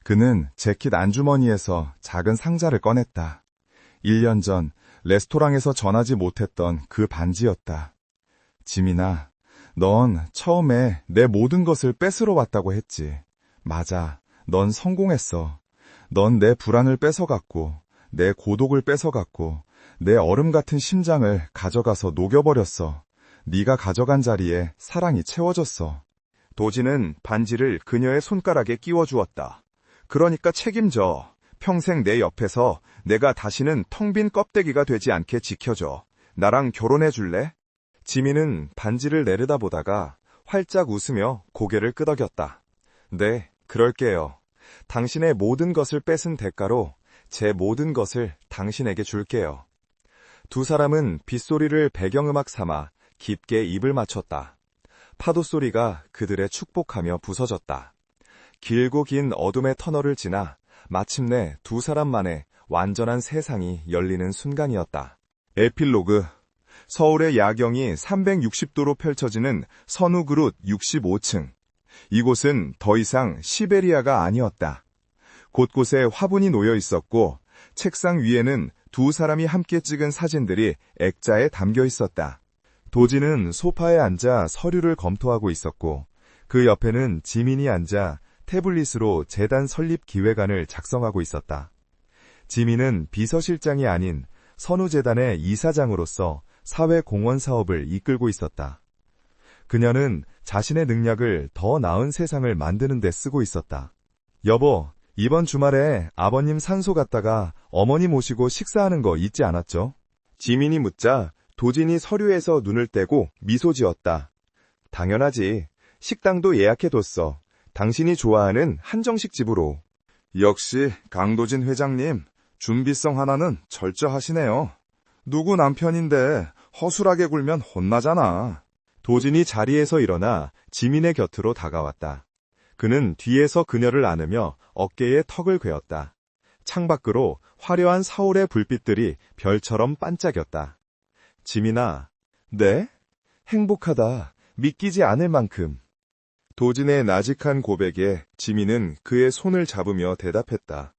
그는 재킷 안주머니에서 작은 상자를 꺼냈다. 1년 전 레스토랑에서 전하지 못했던 그 반지였다. 지민아, 넌 처음에 내 모든 것을 뺏으러 왔다고 했지. 맞아, 넌 성공했어. 넌 내 불안을 뺏어갔고, 내 고독을 뺏어갔고, 내 얼음 같은 심장을 가져가서 녹여버렸어. 네가 가져간 자리에 사랑이 채워졌어. 도진은 반지를 그녀의 손가락에 끼워주었다. 그러니까 책임져. 평생 내 옆에서 내가 다시는 텅 빈 껍데기가 되지 않게 지켜줘. 나랑 결혼해 줄래? 지민은 반지를 내려다보다가 활짝 웃으며 고개를 끄덕였다. 네, 그럴게요. 당신의 모든 것을 뺏은 대가로 제 모든 것을 당신에게 줄게요. 두 사람은 빗소리를 배경음악 삼아 깊게 입을 맞췄다. 파도 소리가 그들의 축복하며 부서졌다. 길고 긴 어둠의 터널을 지나 마침내 두 사람만의 완전한 세상이 열리는 순간이었다. 에필로그. 서울의 야경이 360도로 펼쳐지는 선우그룹 65층. 이곳은 더 이상 시베리아가 아니었다. 곳곳에 화분이 놓여 있었고 책상 위에는 두 사람이 함께 찍은 사진들이 액자에 담겨 있었다. 도지는 소파에 앉아 서류를 검토하고 있었고 그 옆에는 지민이 앉아 태블릿으로 재단 설립 기획안을 작성하고 있었다. 지민은 비서실장이 아닌 선우재단의 이사장으로서 사회공헌 사업을 이끌고 있었다. 그녀는 자신의 능력을 더 나은 세상을 만드는 데 쓰고 있었다. 여보, 이번 주말에 아버님 산소 갔다가 어머니 모시고 식사하는 거 잊지 않았죠? 지민이 묻자 도진이 서류에서 눈을 떼고 미소 지었다. 당연하지. 식당도 예약해뒀어. 당신이 좋아하는 한정식 집으로. 역시 강도진 회장님, 준비성 하나는 철저하시네요. 누구 남편인데 허술하게 굴면 혼나잖아. 도진이 자리에서 일어나 지민의 곁으로 다가왔다. 그는 뒤에서 그녀를 안으며 어깨에 턱을 괴었다. 창밖으로 화려한 서울의 불빛들이 별처럼 반짝였다. 지민아, 네? 행복하다. 믿기지 않을 만큼. 도진의 나직한 고백에 지민은 그의 손을 잡으며 대답했다.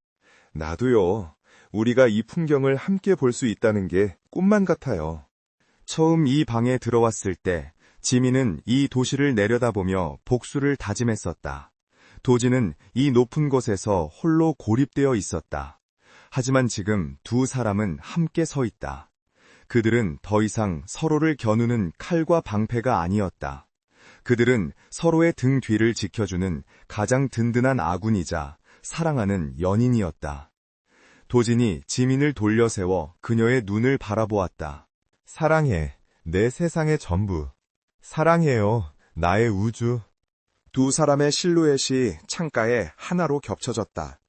나도요. 우리가 이 풍경을 함께 볼 수 있다는 게 꿈만 같아요. 처음 이 방에 들어왔을 때 지민은 이 도시를 내려다보며 복수를 다짐했었다. 도진은 이 높은 곳에서 홀로 고립되어 있었다. 하지만 지금 두 사람은 함께 서 있다. 그들은 더 이상 서로를 겨누는 칼과 방패가 아니었다. 그들은 서로의 등 뒤를 지켜주는 가장 든든한 아군이자 사랑하는 연인이었다. 도진이 지민을 돌려세워 그녀의 눈을 바라보았다. 사랑해, 내 세상의 전부. 사랑해요, 나의 우주. 두 사람의 실루엣이 창가에 하나로 겹쳐졌다.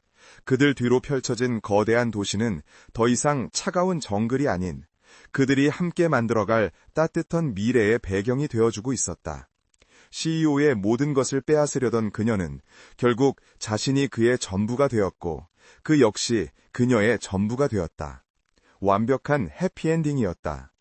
그들 뒤로 펼쳐진 거대한 도시는 더 이상 차가운 정글이 아닌 그들이 함께 만들어갈 따뜻한 미래의 배경이 되어주고 있었다. CEO의 모든 것을 빼앗으려던 그녀는 결국 자신이 그의 전부가 되었고 그 역시 그녀의 전부가 되었다. 완벽한 해피엔딩이었다.